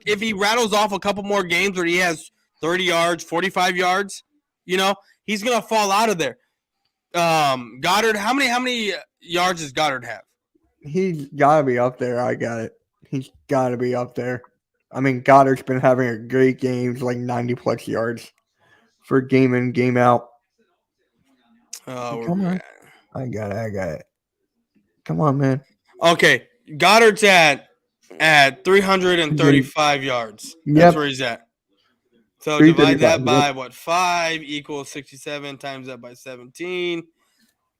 if he rattles off a couple more games where he has 30 yards, 45 yards. He's going to fall out of there. Goddard, how many yards does Goddard have? He's got to be up there. I got it. He's got to be up there. I mean, Goddard's been having a great games, like 90-plus yards for game in, game out. Come on. I got it. Come on, man. Okay, Goddard's at 335 yards. That's where he's at. So divide that by 5 equals 67 times that by 17.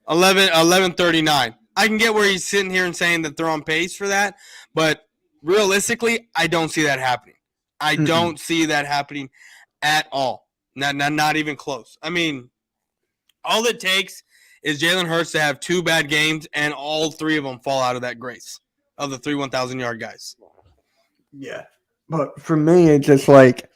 1139. I can get where he's sitting here and saying that they're on pace for that, but realistically, I don't see that happening. I don't see that happening at all. Not even close. I mean, all it takes is Jalen Hurts to have 2 bad games, and all 3 of them fall out of that grace of the 3 1,000-yard guys. Yeah, but for me, it's just like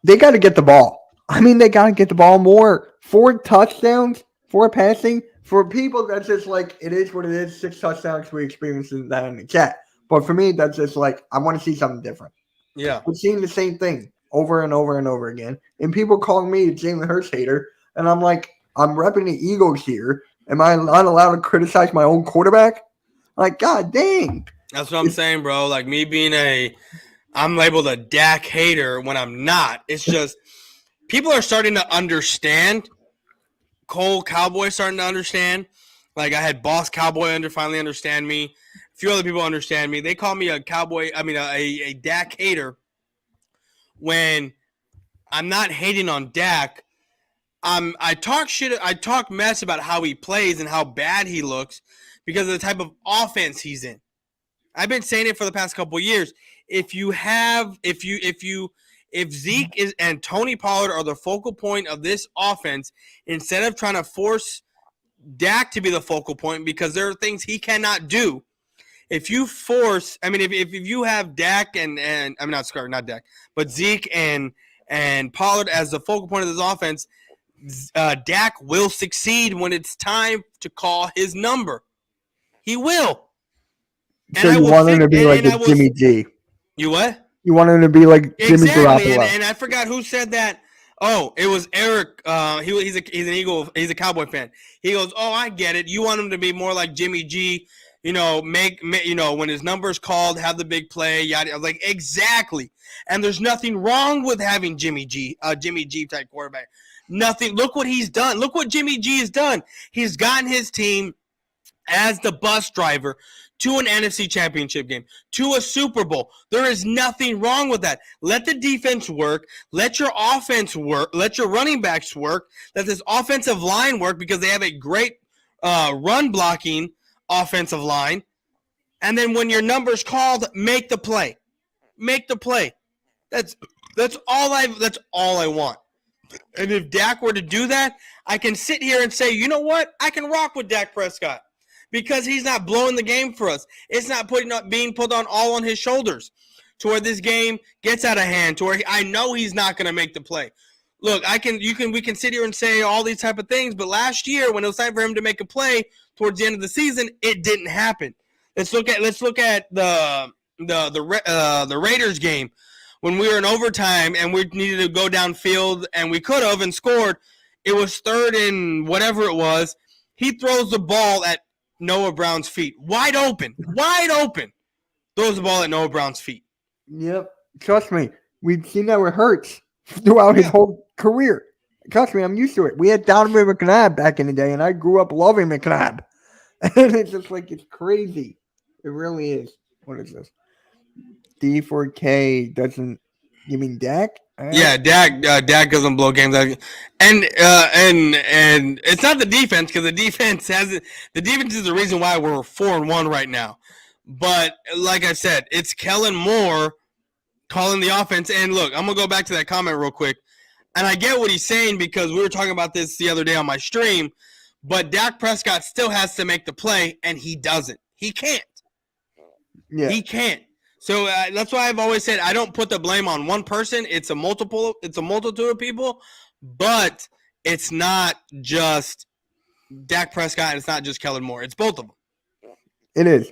they got to get the ball. I mean, they got to get the ball more. 4 touchdowns, 4 passing. For people, that's just like, it is what it is. 6 touchdowns, we experienced that in the chat. But for me, that's just like, I want to see something different. Yeah. We're seeing the same thing over and over and over again. And people calling me a Jalen Hurts hater. And I'm like, I'm repping the Eagles here. Am I not allowed to criticize my own quarterback? Like, God dang. That's what I'm saying, bro. Like, me being I'm labeled a Dak hater when I'm not. It's just people are starting to understand. Cole Cowboy starting to understand. Like, I had Boss Cowboy finally understand me. A few other people understand me. They call me a Cowboy. I mean, a Dak hater when I'm not hating on Dak. I talk shit. I talk mess about how he plays and how bad he looks because of the type of offense he's in. I've been saying it for the past couple of years. If Zeke is and Tony Pollard are the focal point of this offense, instead of trying to force Dak to be the focal point because there are things he cannot do. If you force, I mean, if you have Dak and I'm not Dak, but Zeke and Pollard as the focal point of this offense, Dak will succeed when it's time to call his number. He will. So you want him to be like a Jimmy G? You what? You want him to be like Jimmy Garoppolo? And I forgot who said that. Oh, it was Eric. He's an Eagle. He's a Cowboy fan. He goes, "Oh, I get it. You want him to be more like Jimmy G. Make when his number's called, have the big play." Yada. I was like, exactly. And there's nothing wrong with having Jimmy G type quarterback. Nothing. Look what he's done. Look what Jimmy G has done. He's gotten his team as the bus driver to an NFC championship game, to a Super Bowl. There is nothing wrong with that. Let the defense work. Let your offense work. Let your running backs work. Let this offensive line work because they have a great run blocking offensive line. And then when your number's called, make the play. Make the play. That's all I want. And if Dak were to do that, I can sit here and say, you know what? I can rock with Dak Prescott because he's not blowing the game for us. It's not being put on his shoulders to where this game gets out of hand, to where I know he's not going to make the play. Look, we can sit here and say all these type of things, but last year when it was time for him to make a play towards the end of the season, it didn't happen. Let's look at the Raiders game when we were in overtime and we needed to go downfield and we could have and scored. It was 3rd and whatever it was. He throws the ball at Noah Brown's feet, wide open. Throws the ball at Noah Brown's feet. Yep. Trust me, we've seen that with Hurts throughout his whole career. Trust me, I'm used to it. We had Donovan McNabb back in the day, and I grew up loving McNabb. And it's just like, it's crazy. It really is. What is this? D4K doesn't. You mean Dak? Yeah, Dak doesn't blow games out. And it's not the defense, because the defense is the reason why we're 4-1 right now. But like I said, it's Kellen Moore calling the offense. And look, I'm gonna go back to that comment real quick. And I get what he's saying because we were talking about this the other day on my stream. But Dak Prescott still has to make the play, and he doesn't. He can't. Yeah. He can't. So that's why I've always said I don't put the blame on one person. It's a multitude of people, but it's not just Dak Prescott and it's not just Kellen Moore. It's both of them. It is.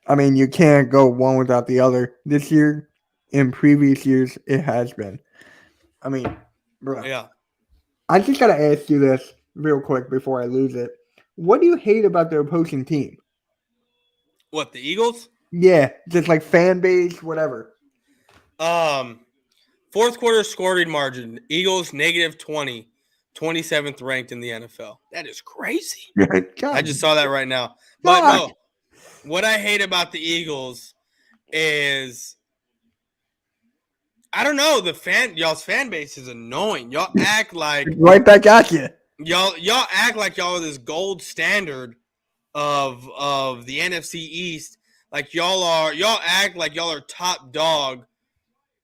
I mean, you can't go one without the other. This year, in previous years, it has been. I mean, bro. Yeah. I just got to ask you this real quick before I lose it. What do you hate about the opposing team? What, the Eagles? Yeah, just like fan base, whatever. Fourth quarter scoring margin, Eagles -20, 27th ranked in the NFL. That is crazy. I just saw that right now. But no, what I hate about the Eagles is, I don't know, y'all's fan base is annoying. Y'all act like right back at you. Y'all act like y'all are this gold standard of the NFC East. Like y'all act like y'all are top dog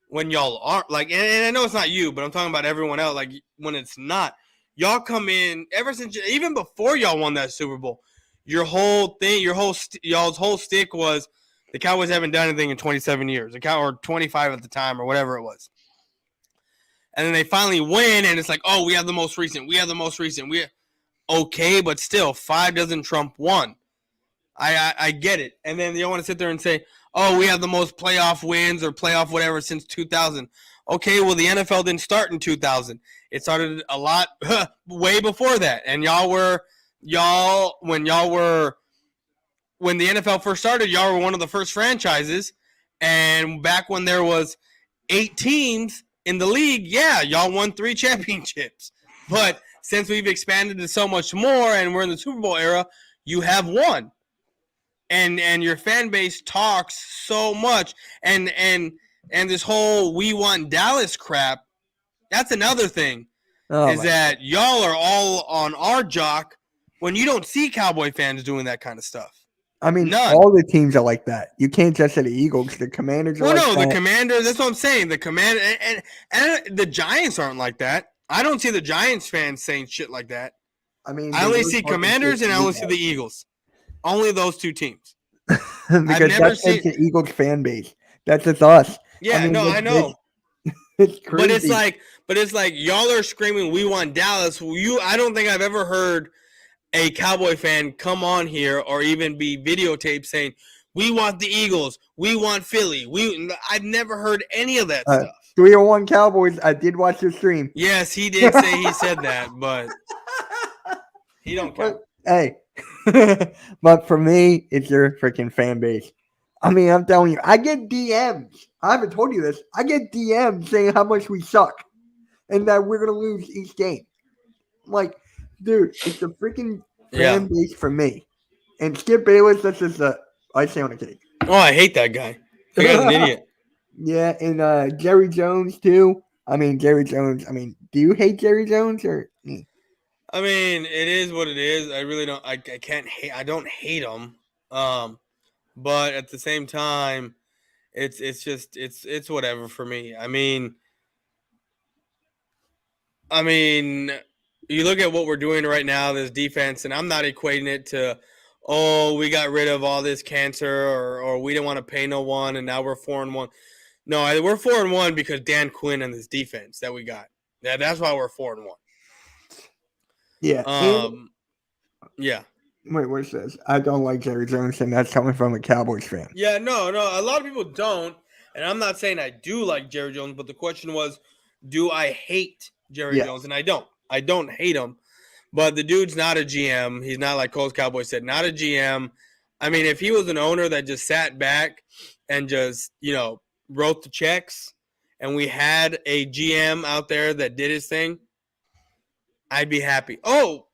when y'all aren't. Like, and I know it's not you, but I'm talking about everyone else. Like when it's not, y'all come in ever since, even before y'all won that Super Bowl. Y'all's whole stick was the Cowboys haven't done anything in 27 years, or 25 at the time, or whatever it was. And then they finally win, and it's like, oh, we have the most recent. Okay, but still, 5 doesn't trump 1. I get it. And then you want to sit there and say, oh, we have the most playoff wins or playoff whatever since 2000. Okay, well, the NFL didn't start in 2000. It started a lot way before that. And when the NFL first started, y'all were one of the first franchises. And back when there was 8 teams in the league, yeah, y'all won 3 championships. But since we've expanded to so much more and we're in the Super Bowl era, you have won. And your fan base talks so much, and this whole "we want Dallas" crap. That's another thing, that y'all are all on our jock when you don't see Cowboy fans doing that kind of stuff. I mean, none. All the teams are like that. You can't just say the Eagles. The Commanders are the Commanders. That's what I'm saying. The Commander and the Giants aren't like that. I don't see the Giants fans saying shit like that. I mean, I only see Commanders and I only see the Eagles. Only those 2 teams. Because that's the Eagles fan base. That's just us. Yeah, I know. It's crazy. But it's like y'all are screaming, "We want Dallas." I don't think I've ever heard a Cowboy fan come on here or even be videotaped saying, "We want the Eagles. We want Philly." I've never heard any of that stuff. 301 Cowboys. I did watch your stream. Yes, he did say he said that, but he don't count. Hey. But for me, it's your freaking fan base. I mean, I'm telling you, I get DMs. I haven't told you this. I get DMs saying how much we suck and that we're going to lose each game. I'm like, dude, it's the freaking fan base for me. And Skip Bayless, that's just icing on the cake. Oh, I hate that guy. That guy's an idiot. Yeah, and Jerry Jones, too. I mean, Jerry Jones. I mean, do you hate Jerry Jones or me? I mean, it is what it is. I really don't. I can't hate. I don't hate him. But at the same time, it's just whatever for me. I mean, I mean, you look at what we're doing right now, this defense, and I'm not equating it to, oh, we got rid of all this cancer, or we didn't want to pay no one, and now we're 4-1. No, we're 4-1 because Dan Quinn and this defense that we got. That's why we're 4-1. Yeah. Yeah. Wait, what's this? I don't like Jerry Jones, and that's coming from a Cowboys fan. Yeah, no. A lot of people don't, and I'm not saying I do like Jerry Jones, but the question was, do I hate Jerry Yes. Jones? And I don't. I don't hate him, but the dude's not a GM. He's not, like Cole's Cowboys said, not a GM. I mean, if he was an owner that just sat back and just, wrote the checks, and we had a GM out there that did his thing, I'd be happy. Oh,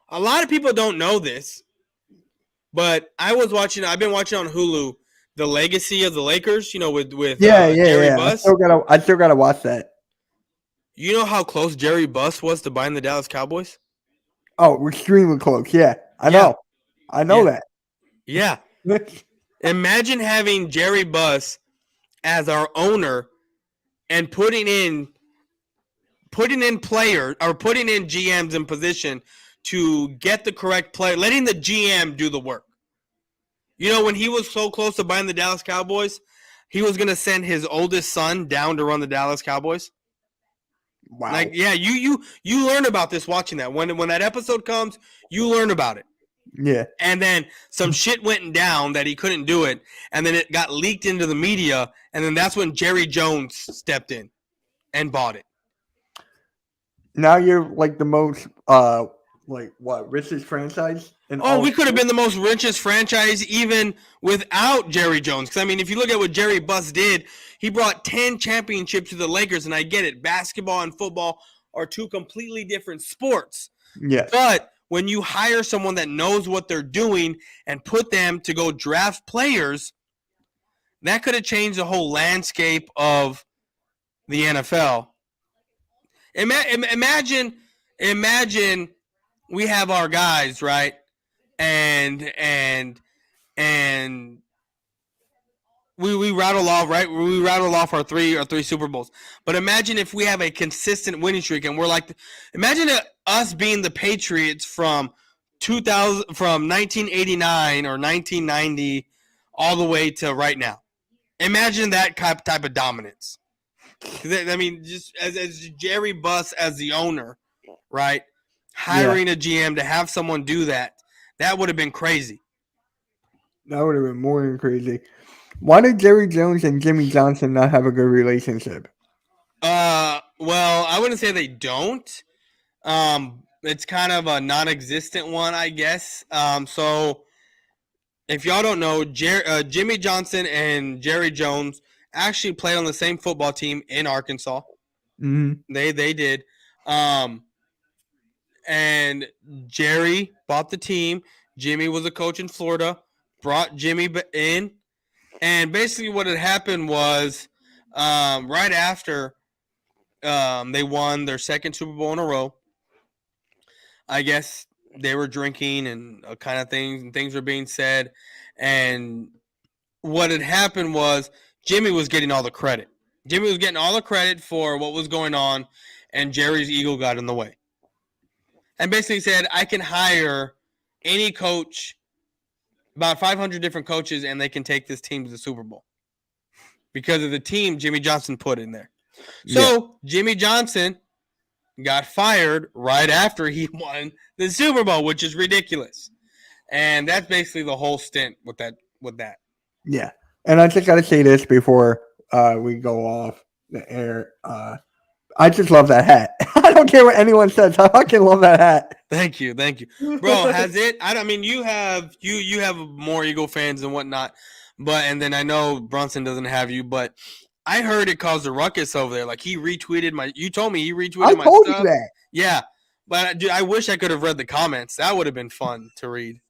a lot of people don't know this, but I've been watching on Hulu The Legacy of the Lakers, with Jerry Buss. I still gotta watch that. You know how close Jerry Buss was to buying the Dallas Cowboys? Oh, extremely close. Yeah, I know. I know that. Yeah. Imagine having Jerry Buss as our owner and putting in players or putting in GMs in position to get the correct player, letting the GM do the work. When he was so close to buying the Dallas Cowboys, he was going to send his oldest son down to run the Dallas Cowboys. Wow. Like, yeah, you learn about this watching that. When that episode comes, you learn about it. Yeah. And then some shit went down that he couldn't do it, and then it got leaked into the media, and then that's when Jerry Jones stepped in and bought it. Now you're like the most richest franchise? We could have been the most richest franchise even without Jerry Jones. Because, I mean, if you look at what Jerry Buss did, he brought 10 championships to the Lakers, and I get it. Basketball and football are two completely different sports. Yes. But when you hire someone that knows what they're doing and put them to go draft players, that could have changed the whole landscape of the NFL. Imagine we have our guys, right? And we rattle off, right? We rattle off our three Super Bowls. But imagine if we have a consistent winning streak, and we're like, imagine us being the Patriots from 1989 or 1990 all the way to right now. Imagine that type of dominance. I mean, just as Jerry Buss as the owner, right? Hiring a GM to have someone do that would have been crazy. That would have been more than crazy. Why did Jerry Jones and Jimmy Johnson not have a good relationship? Well, I wouldn't say they don't. It's kind of a non-existent one, I guess. So if y'all don't know, Jimmy Johnson and Jerry Jones actually played on the same football team in Arkansas. Mm-hmm. They did. And Jerry bought the team. Jimmy was a coach in Florida, brought Jimmy in. And basically what had happened was right after they won their second Super Bowl in a row, I guess they were drinking and kind of things were being said. And what had happened was Jimmy was getting all the credit. Jimmy was getting all the credit for what was going on, and Jerry's ego got in the way. And basically said, I can hire any coach, about 500 different coaches, and they can take this team to the Super Bowl. Because of the team Jimmy Johnson put in there. So Jimmy Johnson got fired right after he won the Super Bowl, which is ridiculous. And that's basically the whole stint with that. Yeah. And I just got to say this before we go off the air. I just love that hat. I don't care what anyone says. I fucking love that hat. Thank you, bro. Has it? I mean, you have more Eagle fans and whatnot, and then I know Brunson doesn't have you, but I heard it caused a ruckus over there. Like he retweeted my. You told me he retweeted my stuff. I told you that. Yeah, but dude, I wish I could have read the comments. That would have been fun to read.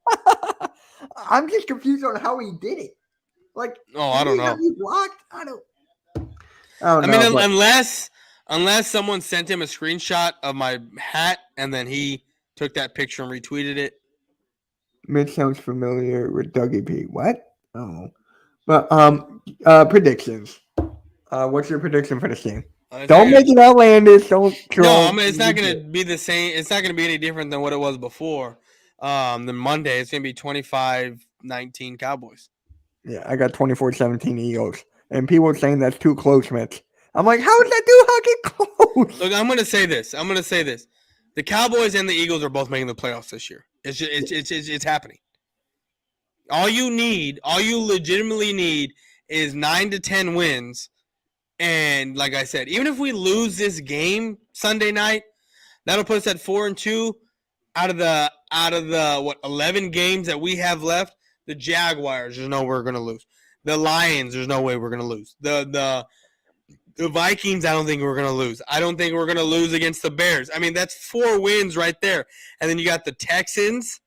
I'm just confused on how he did it. Like, I don't know. He blocked? I don't I know. Mean, unless someone sent him a screenshot of my hat and then he took that picture and retweeted it. Mitch sounds familiar with Dougie P. What? Oh, but predictions. What's your prediction for this game? Don't make it outlandish. Don't troll. No, it's not going to be the same. It's not going to be any different than what it was before. The Monday, it's going to be 25-19 Cowboys. Yeah, I got 24-17 Eagles. And people are saying that's too close, Mitch. I'm like, how is that too fucking close? Look, I'm going to say this. The Cowboys and the Eagles are both making the playoffs this year. It's happening. All you legitimately need is 9 to 10 wins. And like I said, even if we lose this game Sunday night, that'll put us at 4-2 out of the 11 games that we have left. The Jaguars, there's no way we're going to lose. The Lions, there's no way we're going to lose. The Vikings, I don't think we're going to lose. I don't think we're going to lose against the Bears. I mean, that's 4 wins right there. And then you got the Texans.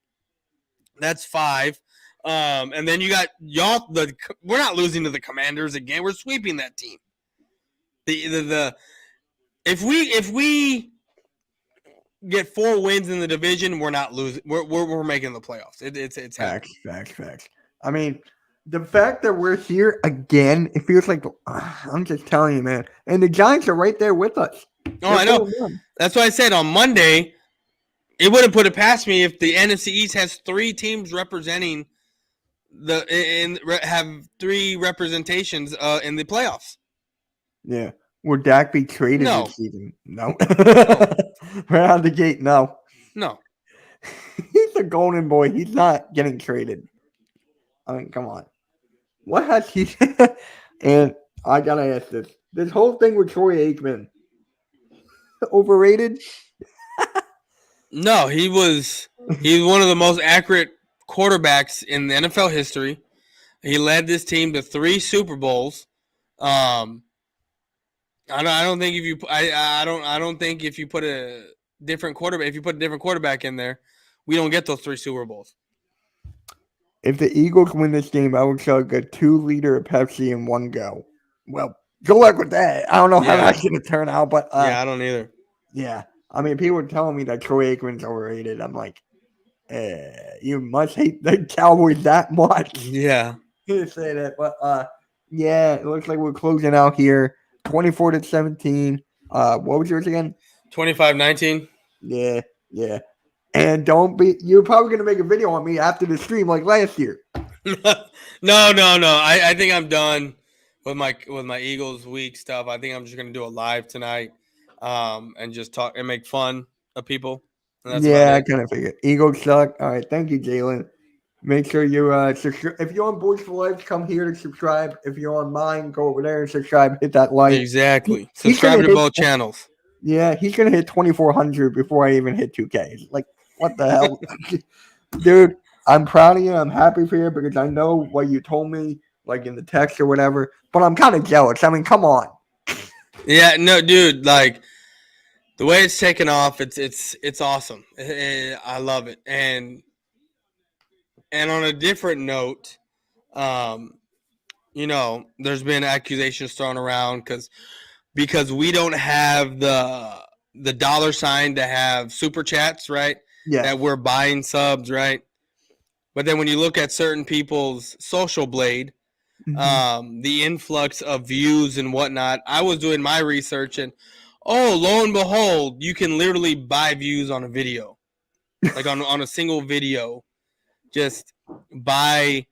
That's 5. And then you got y'all. We're not losing to the Commanders again. We're sweeping that team. If we get 4 wins in the division, we're not losing. We're making the playoffs. It's facts. I mean, the fact that we're here again, it feels like I'm just telling you, man. And the Giants are right there with us. I know. That's why I said on Monday, it wouldn't put it past me if the NFC East has 3 teams representing have 3 representations in the playoffs. Yeah. Would Dak be traded this season? No. Right out the gate, no. No. He's a golden boy. He's not getting traded. I mean, come on. What has he And I gotta ask this. This whole thing with Troy Aikman. Overrated? No, he's one of the most accurate quarterbacks in the NFL history. He led this team to 3 Super Bowls. I don't think if you put a different quarterback in there, we don't get those 3 Super Bowls. If the Eagles win this game, I would chug a 2-liter of Pepsi in one go. Well, good luck with that. I don't know how that's going to turn out, but I don't either. Yeah, I mean, people are telling me that Troy Aikman's overrated. I'm like, you must hate the Cowboys that much. Yeah, to say that, but yeah, it looks like we're closing out here. 24-17. What was yours again? 25-19. Yeah. And you're probably going to make a video on me after the stream like last year. No. I think I'm done with my Eagles week stuff. I think I'm just going to do a live tonight and just talk and make fun of people. Yeah, I kind of figured. Eagles suck. All right. Thank you, Jalen. Make sure you subscribe. If you're on Boyz4Life, come here to subscribe. If you're on mine, go over there and subscribe. Hit that like. Exactly. Subscribe to both channels. Yeah, he's going to hit 2,400 before I even hit 2K. Like, what the hell? Dude, I'm proud of you. I'm happy for you because I know what you told me, like in the text or whatever. But I'm kind of jealous. I mean, come on. Yeah, no, dude. Like the way it's taken off, it's awesome. I love it. And on a different note, there's been accusations thrown around because we don't have the dollar sign to have super chats, right? Yeah. That we're buying subs, right? But then when you look at certain people's social blade, the influx of views and whatnot, I was doing my research and lo and behold, you can literally buy views on a video. Like on a single video. Just buy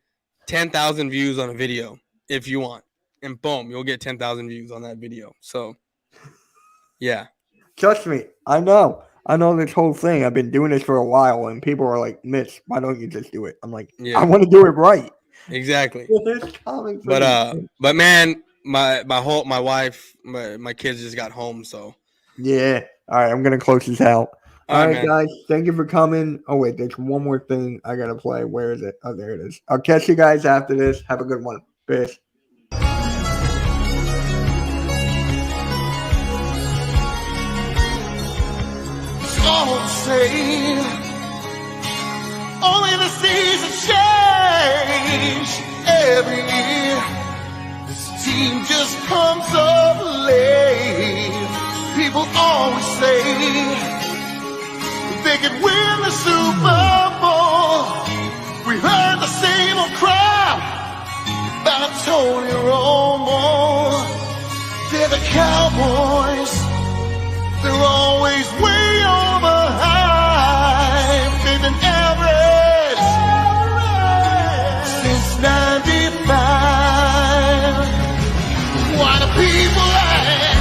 10,000 views on a video if you want. And boom, you'll get 10,000 views on that video. So, yeah. Trust me, I know this whole thing. I've been doing this for a while, and people are like, Mitch, why don't you just do it? I'm like, I want to do it right. Exactly. But man, my wife, my kids just got home, so. Yeah. All right, I'm going to close this out. All right, man. guys, thank you for coming. Oh, wait, there's one more thing I got to play. Where is it? Oh, there it is. I'll catch you guys after this. Have a good one. Peace. Some say only the seasons change every year. This team just comes up late. People always say they could win the Super Bowl. We heard the same old crowd about Tony Romo. They're the Cowboys, they're always way over high. They've been average since '95. Why do people act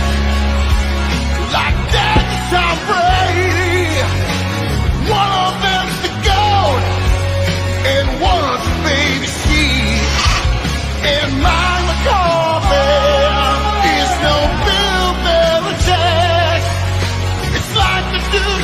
like that to Tom Brady? One of them's the GOAT, and one's a baby sheep. And Mike McCarthy is no Bill Belichick. It's like the dude